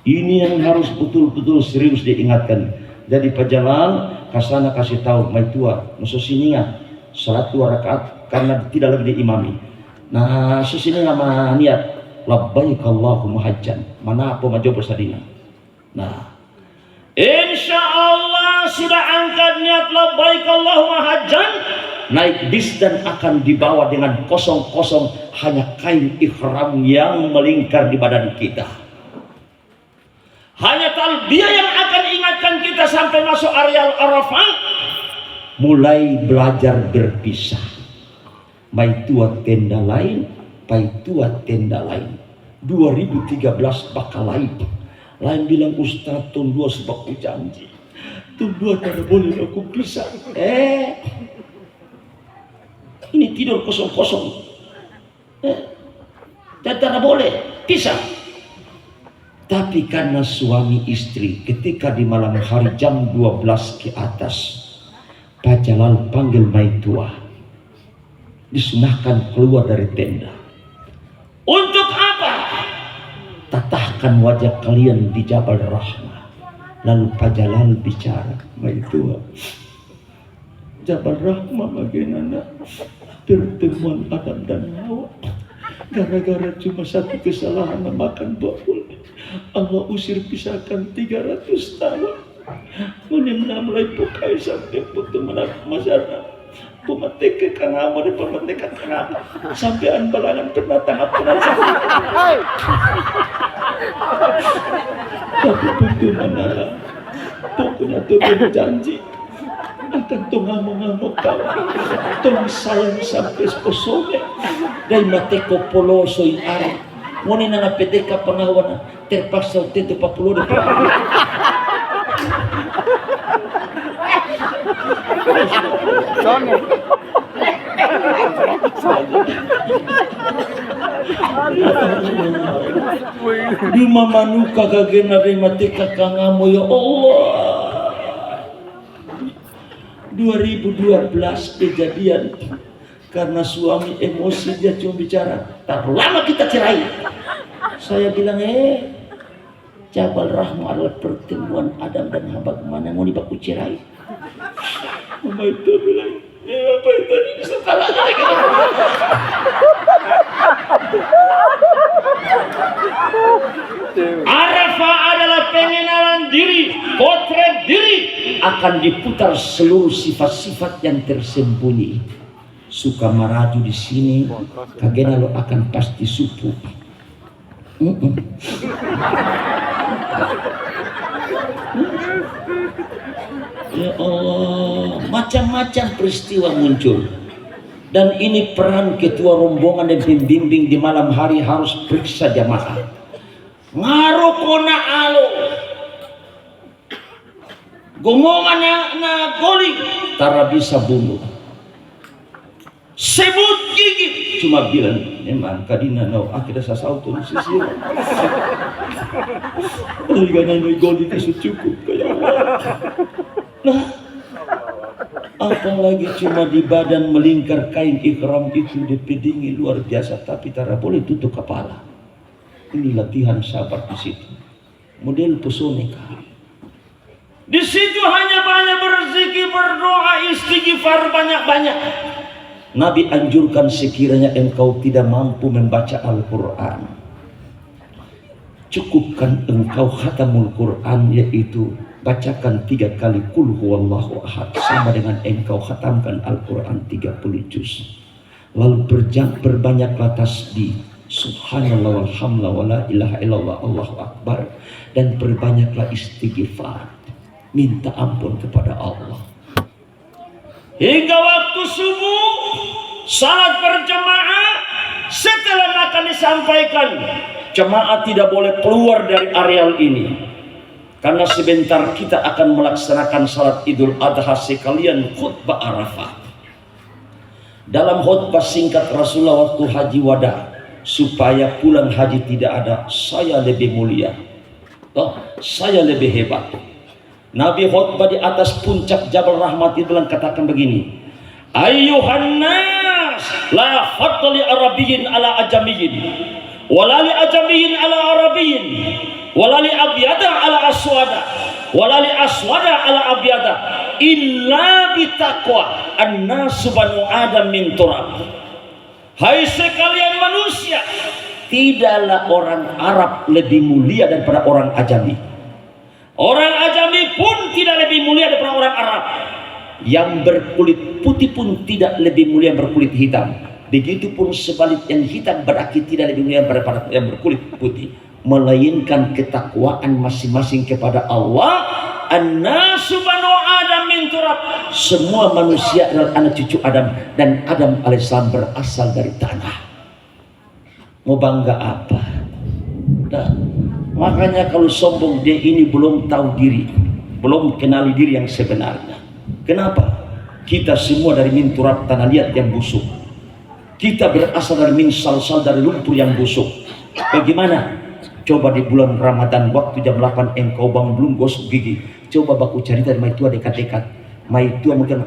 Ini yang harus betul-betul serius diingatkan. Jadi Pak Jalal kasana kasih tahu Maitua nususininga salat 2 rakaat karena tidak lagi diimami. Nah susini nama niat labbaik Allahumma hajjan, mana apa maju bersadina. Nah, insya Allah sudah angkat niat labbaik Allahumma hajjan, naik bis dan akan dibawa dengan kosong-kosong, hanya kain ihram yang melingkar di badan kita. Hanya talbiyah yang akan ingatkan kita sampai masuk area Arafah. Mulai belajar berpisah. Maitua tenda lain, Paitua tenda lain. 2013 bakal lain. Lain bilang Ustaz tahun 2 sebab aku janji. Tahun 2 tidak boleh aku pisah. Ini tidur kosong-kosong. Tidak boleh pisah. Tapi karena suami istri ketika di malam hari jam 12 ke atas, Pak Jalal panggil Maitua, disunahkan keluar dari tenda. Untuk apa? Tatahkan wajah kalian di Jabal Rahmah. Lalu Pak Jalal bicara, Maitua, Jabal Rahmah bagaimana pertemuan Adam dan Hawa, gara-gara cuma satu kesalahan memakan buah Allah usir pisahkan 300 tahun. Menimna mulai pukai sampai putu menak masyarakat. Pemetik kang amo di pemetikan kang amo. Sampean balangan pernah tanggap pernah sakit. Tapi putu mana? Pokoknya tuh janji akan tuh ngamuk-ngamuk kau. Tuh sayang sampai posone. Dari mateko polosoi ari. Muni nang PDK pengawan terpaksa tentu 40 depan. Di mamanuka kagena dari matika kangamu ya Allah. 2012 kejadian karena suami emosi, dia cuma bicara, tak lama kita cerai. Saya bilang, Jabal Rahmah adalah pertemuan Adam dan Hawa, kemana mau dibaku cerai? Mama itu bilang, apa itu bisa kalah lagi? Arafah adalah pengenalan diri, potret diri, akan diputar seluruh sifat-sifat yang tersembunyi. Suka maraju di sini, kagena lo akan pasti supu. Ya Allah, macam-macam peristiwa muncul. Dan ini peran ketua rombongan dan pembimbing di malam hari harus periksa jamaah. Ngaruh kona alo, gomongan na goli, tara bisa bunuh. Sebut gigi, cuma bilang, memang kadina nau akhirnya sasautun sisi. Karena goli itu cukup kayak. Nah, apalagi cuma di badan melingkar kain ihram itu dipedingi luar biasa, tapi tak boleh tutup kepala. Ini latihan sabar di situ. Model pesonika. Di situ hanya banyak berzikir, berdoa, istighfar banyak-banyak. Nabi anjurkan sekiranya engkau tidak mampu membaca Al-Quran, cukupkan engkau khatamul Quran, yaitu bacakan 3 kali Qul huwallahu ahad, sama dengan engkau khatamkan Al-Quran 30 juz. Lalu berbanyaklah tasbih, subhanallah walhamdulillah wala ilaha illallah Allahu akbar, dan berbanyaklah istighfar, minta ampun kepada Allah. Hingga waktu subuh, salat berjamaah, setelah akan disampaikan, jemaah tidak boleh keluar dari areal ini. Karena sebentar kita akan melaksanakan salat Idul Adha sekalian khutbah Arafah. Dalam khutbah singkat Rasulullah waktu haji wada, supaya pulang haji tidak ada saya lebih mulia, saya lebih hebat. Nabi khutbah di atas puncak Jabal Rahmat itu katakan begini, ayyuhan nas la fadli arabiyyin ala ajamiyyin wala li ajamiyyin ala arabiyyin wala li abyada ala aswada wala li aswada ala abyada illa bitaqwa annasu banu adam min turab. Hai sekalian manusia, tidaklah orang Arab lebih mulia daripada orang ajami. Orang ajami pun tidak lebih mulia daripada orang Arab. Yang berkulit putih pun tidak lebih mulia berkulit hitam. Begitupun sebalik, yang hitam berarti tidak lebih mulia daripada yang berkulit putih, melainkan ketakwaan masing-masing kepada Allah. An-nasu banu Adam min turab. Semua manusia adalah anak cucu Adam, dan Adam alaihissalam berasal dari tanah. Mau bangga apa? Nah, makanya kalau sombong, dia ini belum tahu diri, belum kenali diri yang sebenarnya. Kenapa? Kita semua dari min turab, tanah liat yang busuk. Kita berasal dari min salsal, dari lumpur yang busuk. Bagaimana? Coba di bulan Ramadan waktu jam 8 engkau bangun belum gosok gigi, coba baku cerita dari maitua dekat-dekat. Maitua mungkin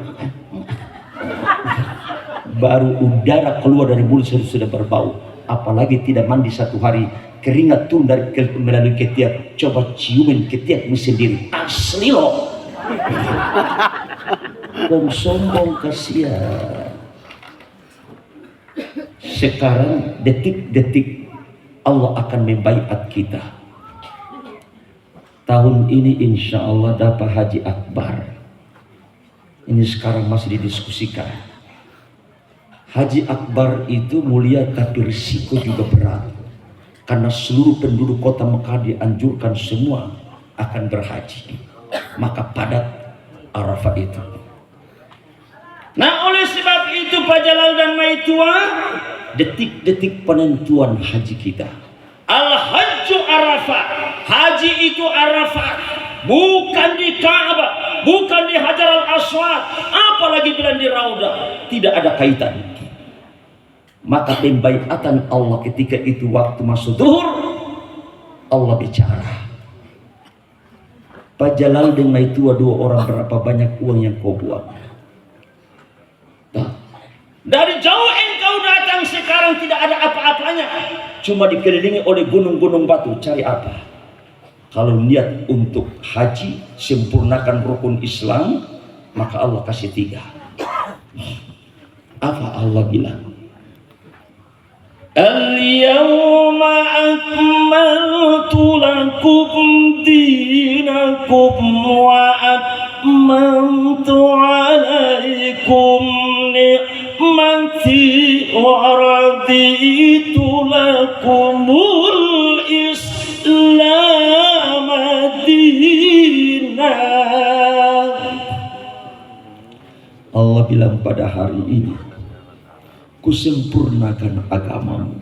baru udara keluar dari mulut sudah berbau. Apalagi tidak mandi 1 hari, keringat turun dari melalui ketiak. Coba ciumin ketiakmu sendiri, asli loh. Kau sombong, kasihan. Sekarang detik-detik Allah akan membaiat kita. Tahun ini insya Allah dapat haji akbar. Ini sekarang masih didiskusikan. Haji akbar itu mulia tapi risiko juga berat. Karena seluruh penduduk kota Mekah dianjurkan semua akan berhaji. Maka padat Arafah itu. Nah, oleh sebab itu Pak Jalal dan Maitua, detik-detik penentuan haji kita. Al-Hajju Arafah. Haji itu Arafah. Bukan di Ka'bah, bukan di Hajar al-Aswad, apalagi bilang di Raudah. Tidak ada kaitan. Maka pembaiatan Allah ketika itu waktu masuk zuhur, Allah bicara, Pak Jalal dan Maitua, 2 orang, berapa banyak uang yang kau buang? Dari jauh engkau datang, sekarang tidak ada apa-apanya, cuma dikelilingi oleh gunung-gunung batu. Cari apa? Kalau niat untuk haji, sempurnakan rukun Islam, maka Allah kasih 3. Apa Allah bilang? Al-yawma akmaltu lakum dinakum wa atmamtu alaikum ni'mati wa raditu lakumul Islam dinan. Allah bilang pada hari ini, kusempurnakan agamamu,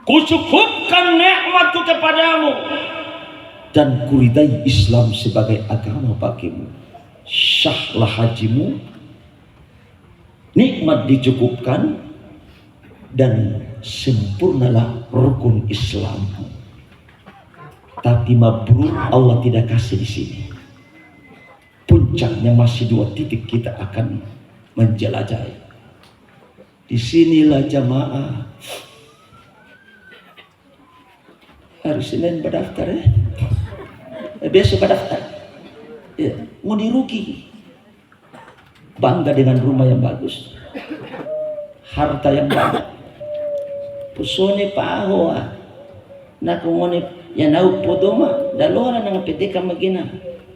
kucukupkan nikmatku kepadamu, dan kuridai Islam sebagai agama bagimu. Syahlah hajimu, nikmat dicukupkan, dan sempurnalah rukun Islammu. Tapi mabrur Allah tidak kasih di sini. Puncaknya masih 2 titik kita akan menjelajahi. Disinilah jamaah hari Senin berdaftar ya. Besok berdaftar ya. Mau dirugi, bangga dengan rumah yang bagus, harta yang banyak, pusone pahoa nak ngone ya nau podoma dalora nang PTK magina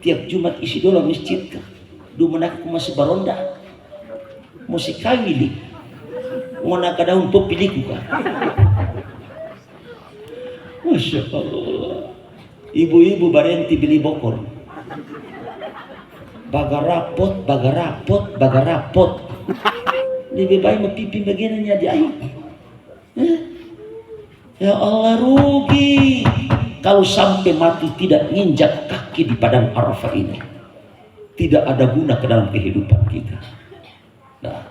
tiap Jumat isi dola masjid ka du menak masih baronda musik kawili ngona kadaun popiliku ka. Masya Allah, ibu-ibu barenti beli bokor bagarapot lebih baik mepipi bagiannya di air. Ya Allah, rugi kalau sampai mati tidak nginjak kaki di padang Arafah ini. Tidak ada guna ke dalam kehidupan kita. Nah,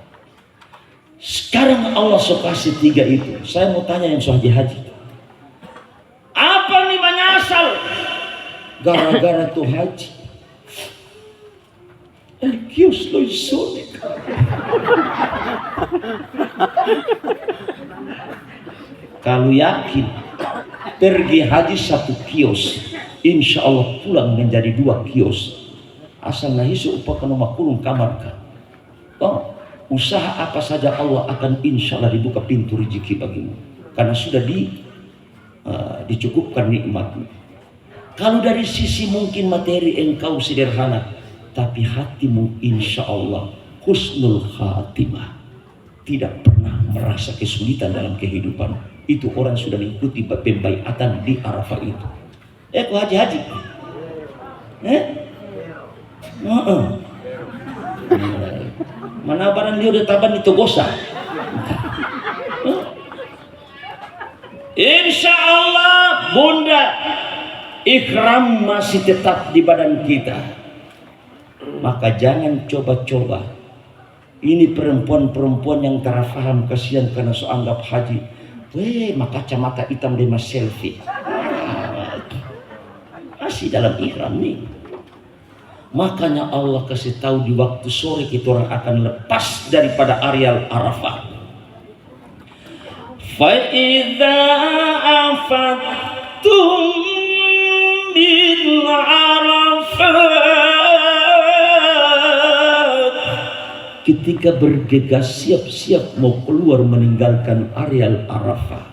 sekarang Allah so kasih 3 itu. Saya mau tanya yang soal haji, apa nih menyasal gara-gara tuh haji? Kios lo isonik. Kalau yakin pergi haji 1 kios, insya Allah pulang menjadi 2 kios. Asal nahisu upakan makulung kamar ka. Oh, usaha apa saja Allah akan insya Allah dibuka pintu rezeki bagimu, karena sudah dicukupkan nikmatmu. Kalau dari sisi mungkin materi engkau sederhana, tapi hatimu insya Allah husnul khatimah, tidak pernah merasa kesulitan dalam kehidupan. Itu orang sudah mengikuti pembaiatan di Arafah itu. Ku haji-haji. Mana barang dia udah taban itu gosa. Insya Allah bunda, ikram masih tetap di badan kita. Maka jangan coba-coba. Ini perempuan-perempuan yang tak faham, kasihan karena so anggap haji. Maka kacamata hitam dia mas selfie. Masih dalam ihram nih. Makanya Allah kasih tahu di waktu sore kita orang akan lepas daripada areal Arafah. Fa'idha afattum bil Arafat. Ketika bergegas siap-siap mau keluar meninggalkan areal Arafah,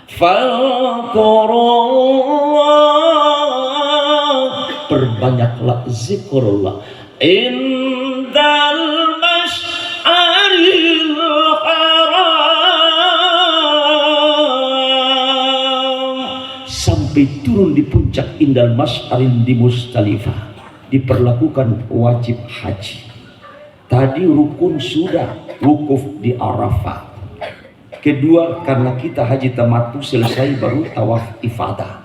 Fadhkurullah, perbanyaklah zikrullah indal masy'aril haram, sampai turun di puncak indal masy'arin di Musdalifah. Diperlakukan wajib haji. Tadi rukun sudah wukuf di Arafah. Kedua, karena kita haji tamattu selesai baru tawaf ifadah,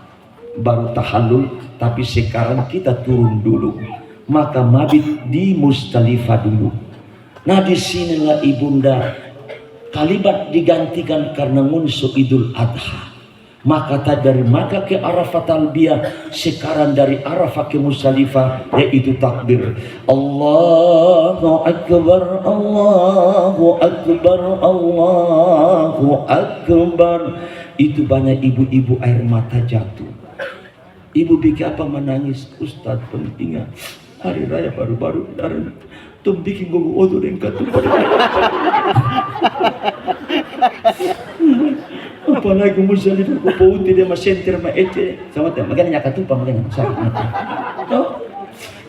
baru tahallul. Tapi sekarang kita turun dulu, maka mabit di Musdalifah dulu. Nah, disinilah ibunda kalimat digantikan karena ngunsu Idul Adha. Maka tadi dari Makkah ke Arafah talbiyah, sekarang dari Arafah ke Musdalifah yaitu takbir. Allahu Akbar, Allahu Akbar, Allahu Akbar. Itu banyak ibu-ibu air mata jatuh. Ibu bikin apa menangis? Ustaz, pentingnya hari raya baru-baru kemarin tuh bikin gue odor yang katu. Apalagi Musdalifah ko pauti dia masenter ma ete sama teh magana nya katupa magana sa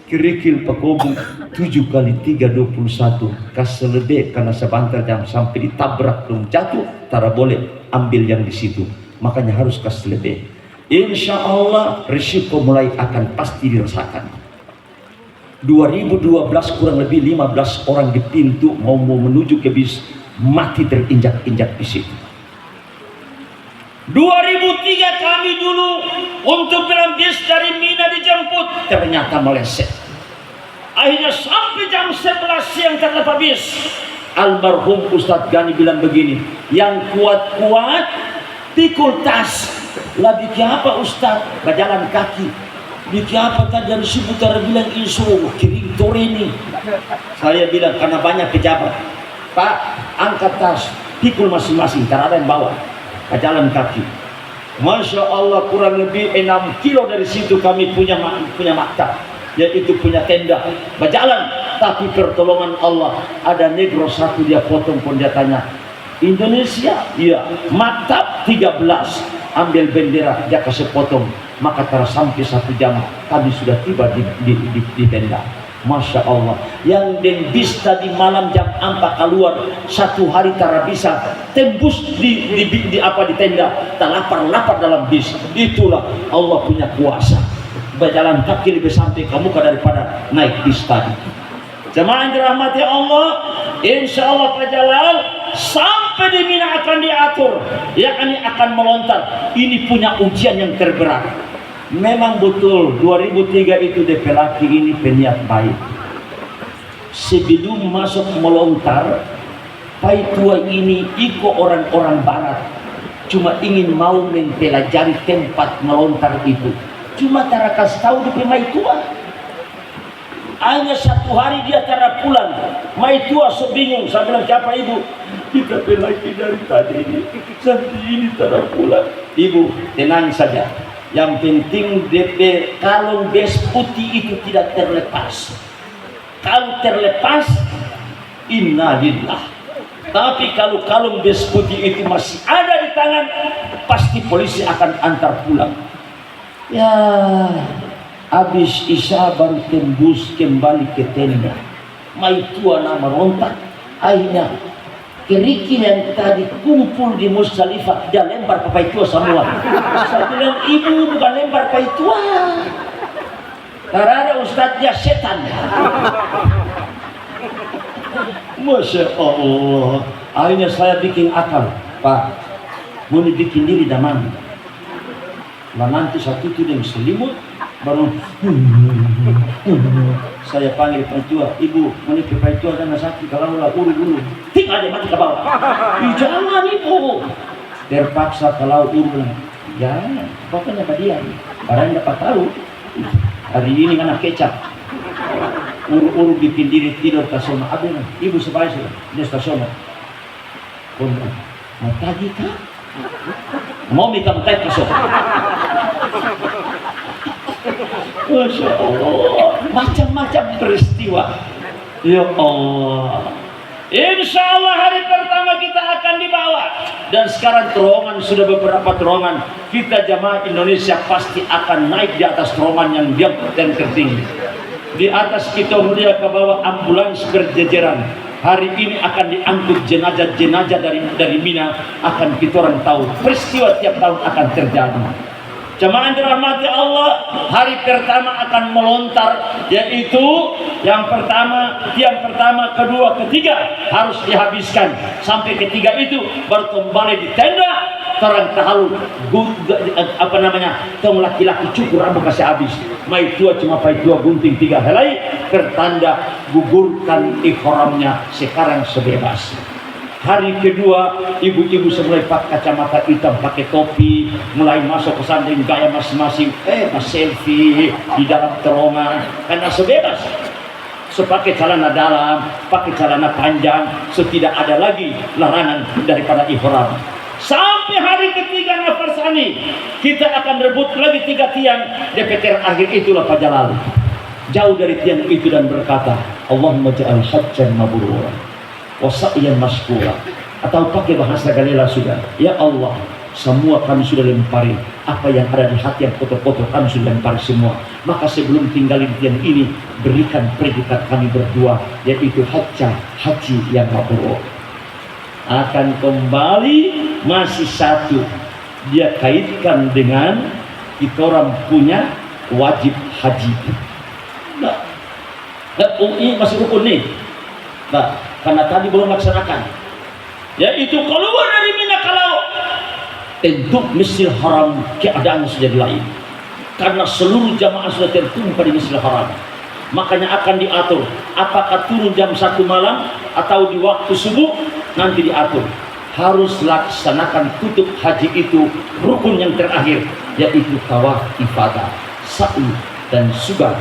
kerikil pakobu 7 kali 3 21 kaselebe karena sebentar jam sampai ditabrak belum jatuh tara boleh ambil yang di situ, makanya harus kaselebe. Insya Allah risiko mulai akan pasti dirasakan. 2012 kurang lebih 15 orang di pintu mau menuju ke bis mati terinjak-injak di situ. 2003 kami dulu untuk dalam bis dari Mina dijemput, ternyata meleset. Akhirnya sampai jam 11 siang terlepas bis. Almarhum Ustadz Gani bilang begini, yang kuat-kuat pikul tas. Lah bikin apa Ustadz? Berjalan kaki. Bikin apa tadi yang seputar bilang isu kirim torini. Saya bilang karena banyak pejabat. Pak, angkat tas, pikul masing-masing, tak ada yang bawa. Jalan kaki. Masya Allah kurang lebih 6 kilo dari situ kami punya maktab, yaitu punya tenda. Berjalan, tapi pertolongan Allah. Ada negro satu dia potong pun dia tanya, Indonesia? Iya. Maktab 13. Ambil bendera dia kasih potong. Maka sampai 1 jam kami sudah tiba di tenda. Masya Allah, yang den bis tadi malam jam 4 keluar 1 hari tara bisa tembus di tenda, tak lapar dalam bis. Itulah Allah punya kuasa. Berjalan kaki lebih sampai kamu daripada naik bis tadi. Jemaah yang dirahmati Allah, insya Allah Pak Jalal sampai di Mina akan diatur, yakni akan melontar. Ini punya ujian yang terberat. Memang betul 2003 itu DP laki ini peniat baik. Sebelum masuk melontar, Paitua ini ikut orang-orang barat, cuma ingin mau mempelajari tempat melontar itu. Cuma tarakas tahu di Paitua. Hanya 1 hari dia tara pulang. Maitua so bingung. Saya bilang, siapa ibu? Kita laki dari tadi ini sampai ini tara pulang. Ibu tenang saja. Yang penting DP kalung bes putih itu tidak terlepas. Kalau terlepas, innalillah. Tapi kalau kalung bes putih itu masih ada di tangan, pasti polisi akan antar pulang. Ya, habis Isya baru tembus kembali ke tenda. Maitua nama rontak. Akhirnya kerikil yang tadi kumpul di Musdalifah dia lempar ke Paitua semua. Saya bilang, ibu bukan lempar Paitua, karena ada ustadznya setan. Masya Allah. Akhirnya saya bikin akal, Pak, mau bikin diri daman. Lah nanti satu itu yang selimut baru saya panggil Paitua, ibu menit ke Paitua dan sakit kalau lah uru tinggal dia mati ke bawah. Jangan ibu, terpaksa kalau uru jangan, pokoknya dia barang dapat tahu hari ini anak kecap uru bikin diri tidur tasoma abis ibu sebaik sudah dia tasoma mau tagi kah mau minta mentai tasoma. Masya Allah, macam-macam peristiwa. Ya Allah, insya Allah hari pertama kita akan dibawa. Dan sekarang terowongan sudah beberapa terowongan. Kita jamaah Indonesia pasti akan naik di atas terowongan yang diam dan tertinggi. Di atas kita mulia ke bawah ambulans berjejeran. Hari ini akan diangkut jenazah-jenazah dari Mina. Akan kita orang tahu peristiwa tiap tahun akan terjadi. Jemaah dirahmati Allah, hari pertama akan melontar, yaitu yang pertama, tiang pertama, kedua, ketiga harus dihabiskan. Sampai ketiga itu baru kembali di tenda. Terang tahu apa namanya, tong laki-laki cukur rambut kasih habis. Maitua cuma Paitua gunting 3 helai, pertanda gugurkan ihramnya sekarang sebebas. Hari kedua, ibu-ibu mulai pakai kacamata hitam, pakai topi, mulai masuk ke sana dengan gaya masing-masing. Mas selfie di dalam terowongan, karena sebebas. Pakai celana dalam, pakai celana panjang, tidak ada lagi larangan daripada ihram. Sampai hari ketiga nafasani, kita akan rebut lagi 3 tiang. DPT akhir itulah Pak Jalal. Jauh dari tiang itu dan berkata, Allahumma ja'al hajjan mabrura wa sa'yan mashkura. Atau pakai bahasa Galela sudah, ya Allah, semua kami sudah lempari, apa yang ada di hati yang kotor-kotor kami sudah lempari semua. Maka sebelum tinggalin tiang ini, berikan predikat kami berdua, yaitu haji yang mabrur. Akan kembali masih satu, dia kaitkan dengan kita orang punya wajib haji. Nah, ini masih rukun nih. Nah, karena tadi belum laksanakan, yaitu keluar dari Mina kalau tentu Masjidil Haram keadaannya sudah lain, karena seluruh jamaah sudah tertumpah di Masjidil Haram. Makanya akan diatur apakah turun jam 1 malam atau di waktu subuh, nanti diatur. Harus laksanakan kutub haji itu rukun yang terakhir, yaitu tawaf ifadah, sa'i, dan sudah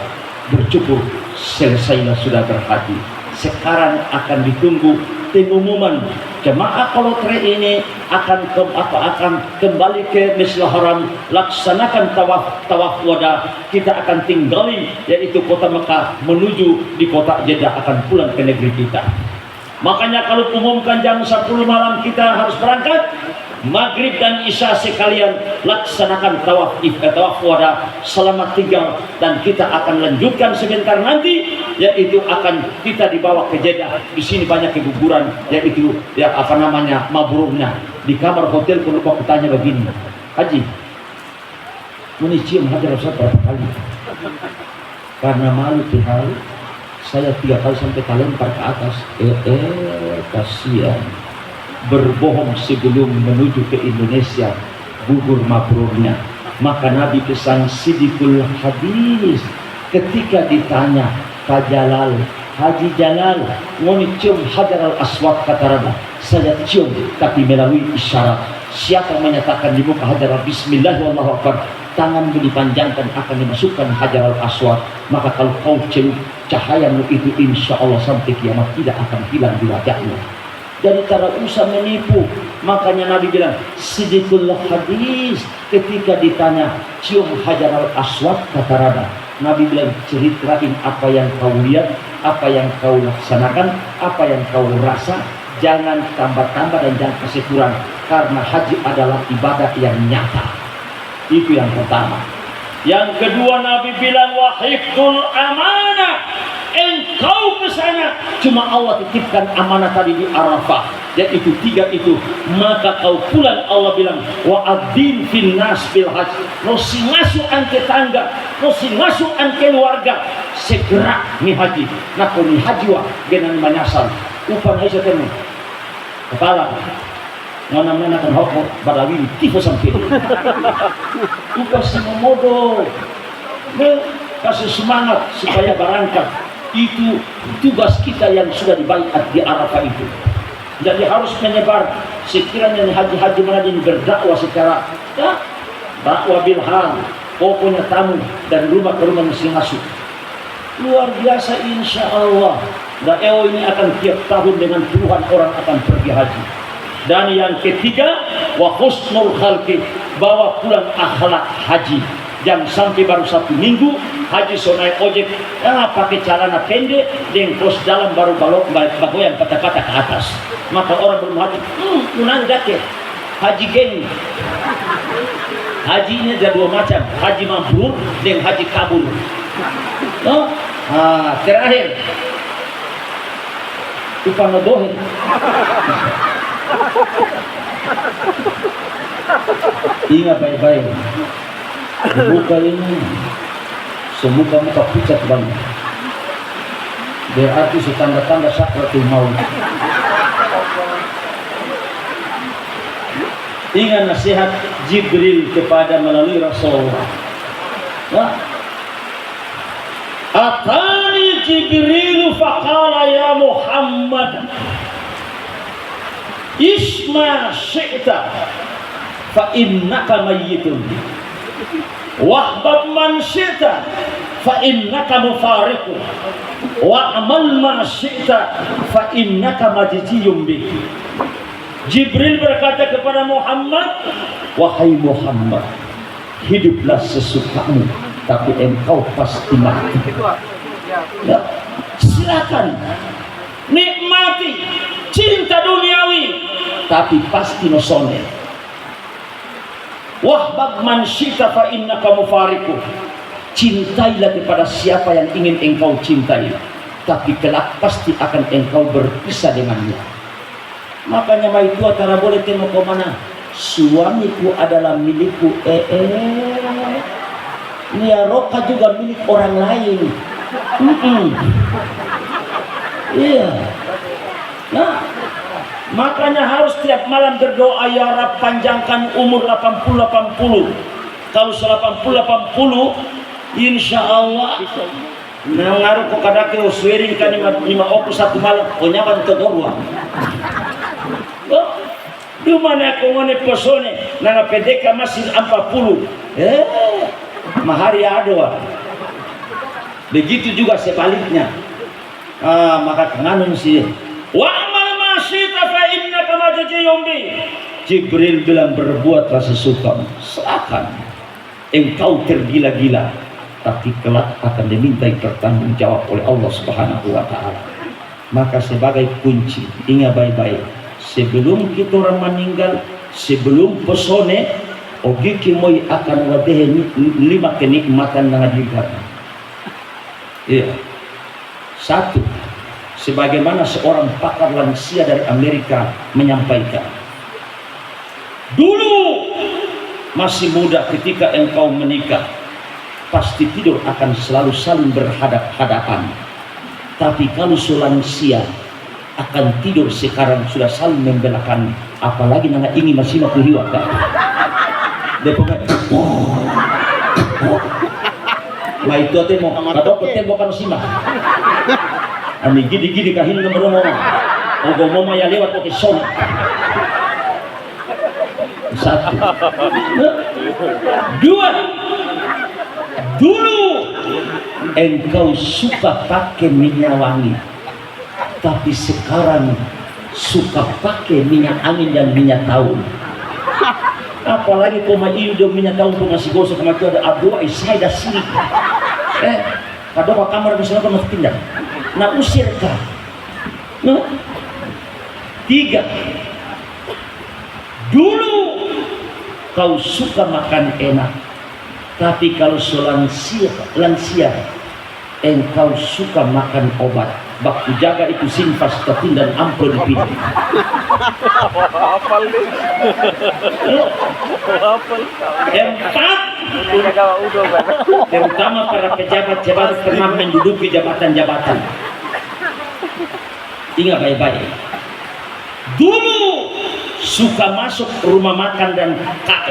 bercukur. Selesailah sudah berhaji. Sekarang akan ditunggu pengumuman jemaah kloter ini akan kembali ke Masjidil Haram, laksanakan tawaf wada. Kita akan tinggali yaitu kota Mekah menuju di kota Jeddah, akan pulang ke negeri kita. Makanya kalau umumkan jam 10 malam kita harus berangkat, maghrib dan isya sekalian laksanakan tawaf wada, selamat tinggal, dan kita akan lanjutkan sebentar nanti, yaitu akan kita dibawa ke Jeddah. Di sini banyak keguguran, yaitu mabrurnya. Di kamar hotel kalau kau bertanya begini, Haji, menicium Hajar Aswad berapa kali? Karena malu hal, saya 3 kali sampai lempar ke atas. Kasihan. Berbohong sebelum menuju ke Indonesia, gugur mabrurnya. Maka Nabi pesan sidikul hadis. Ketika ditanya, Pak Jalal, Haji Jalal, mau cium Hajar al-Aswad, kata Rabi, saya cium tapi melalui isyarat. Siapa menyatakan di muka Hajar Bismillah wallahu akbar, tanganmu dipanjangkan akan dimasukkan Hajar al-Aswad. Maka kalau kau cium, cahayamu itu insya Allah sampai kiamat tidak akan hilang di wajahmu. Jadi cara usah menipu. Makanya Nabi bilang sidikul hadis. Ketika ditanya cium Hajar al-Aswad, kata Rabi, Nabi bilang ceritain apa yang kau lihat, apa yang kau laksanakan, apa yang kau rasa. Jangan tambah-tambah dan jangan kasih kurang, karena haji adalah ibadah yang nyata. Itu yang pertama. Yang kedua, Nabi bilang wahifdul amanah. Engkau ke sana, cuma Allah titipkan amanah tadi di Arafah, yaitu 3 itu. Maka kau pulang, Allah bilang wa'adzin fin nas bil hajj. Nosi masuk anke tangga, nosi masuk anke keluarga, segera ni haji. Nah kau ni haji wah genan manyasal upan haji temu kepala mana-mana kan hokok badawi tipe sampai upas semua modal kasih semangat supaya berangkat. Itu tugas kita yang sudah dibaiat di Arafah itu. Jadi harus menyebar. Sekiranya haji-haji mana ini berdakwah secara dakwah bilhal, pokoknya tamu dari rumah ke rumah masing-masing. Luar biasa insya Allah. Dakwah ini akan tiap tahun dengan puluhan orang akan pergi haji. Dan yang ketiga, wa husnul khalqi, bawa pulang akhlak haji. Jangan sampai baru 1 minggu haji so naik ojek, pakai celana pendek dengan kos dalam baru bagoyan patah-patah ke atas. Maka orang belum haji, unang dake haji geng. Haji ini ada 2 macam, haji mabrur dan haji kabul. Terakhir upah ngebohin. Ingat baik-baik, buka ini semuka-muka pucat banget, berarti setanda-tanda sakratul maut. Ingat nasihat Jibril kepada melalui Rasulullah. Atani Jibril faqala ya Muhammad Isma syi'ta fa innaka mayyitun wahbab man syi'ta fa innaka mufariqu wa amal ma syi'ta fa innaka majziyun bih. Jibril berkata kepada Muhammad, wahai Muhammad, hiduplah sesukamu, tapi engkau pasti mati. Ya, silakan nikmati cinta duniawi, tapi pasti nosone. Wahbab man syi'ta fa innaka mufariqu. Cintailah kepada siapa yang ingin engkau cintai, tapi kelak pasti akan engkau berpisah dengannya. Makanya mai tua tara boleh tengok ke mana. Suamiku adalah milikku. Nia Roka juga milik orang lain. Iya. Nah, makanya harus tiap malam berdoa, ya Rab, panjangkan umur 80-80. Kalau 80-80, insya Allah nah ngaruh kok kadake uswering kan 5 oku satu malam onyaman to gorwa. Di mana aku ngone pesone nang PDK masih 40. Mahari adoa. Begitu juga sebaliknya. Maka kanganun sih. Wa amal ma syi'ta fa innaka majziyun bi. Jibril bilang berbuatlah sesukamu. Silakan. Engkau tergila-gila, tapi kelak akan dimintai pertanggungjawab oleh Allah Subhanahu wa taala. Maka sebagai kunci, ingat baik-baik, sebelum kita orang meninggal, sebelum pesone, ogi kimoi akan wadehe 5 kenikmatan yang diberikan. Iya. 1, sebagaimana seorang pakar lansia dari Amerika menyampaikan, dulu masih muda ketika engkau menikah, pasti tidur akan selalu saling berhadap-hadapan. Tapi kalau lansia akan tidur sekarang sudah saling membelakang, apalagi nana ini masih mau hiwak kan. Ma itu ate mo kadok tembok kan sima. Ami gidi-gidi kahin nomor mo. Ogo mo maya lewat pakai son. 1. 2, dulu engkau suka pakai minyak wangi, tapi sekarang suka pakai minyak angin dan minyak daun. Apalagi koma iudo minyak daun kau ngasih gosok sama itu ada abdua saya dah sini. Kadang kamar misalnya kau masih pindah, nak usir kah? 3, dulu kau suka makan enak, tapi kalau lansia engkau suka makan obat. Baktu jaga itu simvastatin dan amlodipin. Hafal nih. 4, terutama para pejabat-pejabat pernah menduduki jabatan-jabatan. Ingat baik-baik. Dulu suka masuk rumah makan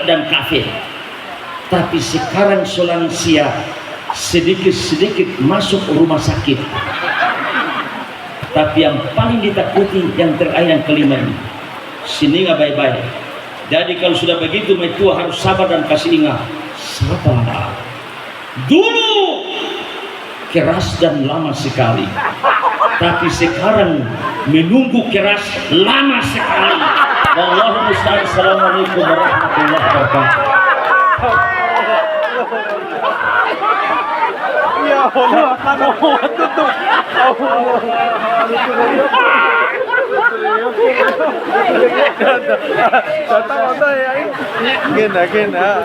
dan kafe, tapi sekarang lansia sedikit-sedikit masuk rumah sakit. Tapi yang paling ditakuti yang terakhir, yang kelima ini. Sini nggak baik-baik. Jadi kalau sudah begitu, mertua harus sabar dan kasih ingat. Sabar. Dulu keras dan lama sekali, tapi sekarang menunggu keras lama sekali. Wallahu musta'an. Assalamualaikum warahmatullahi wabarakatuh. Ya Allah, tutup. Datang ya, gina.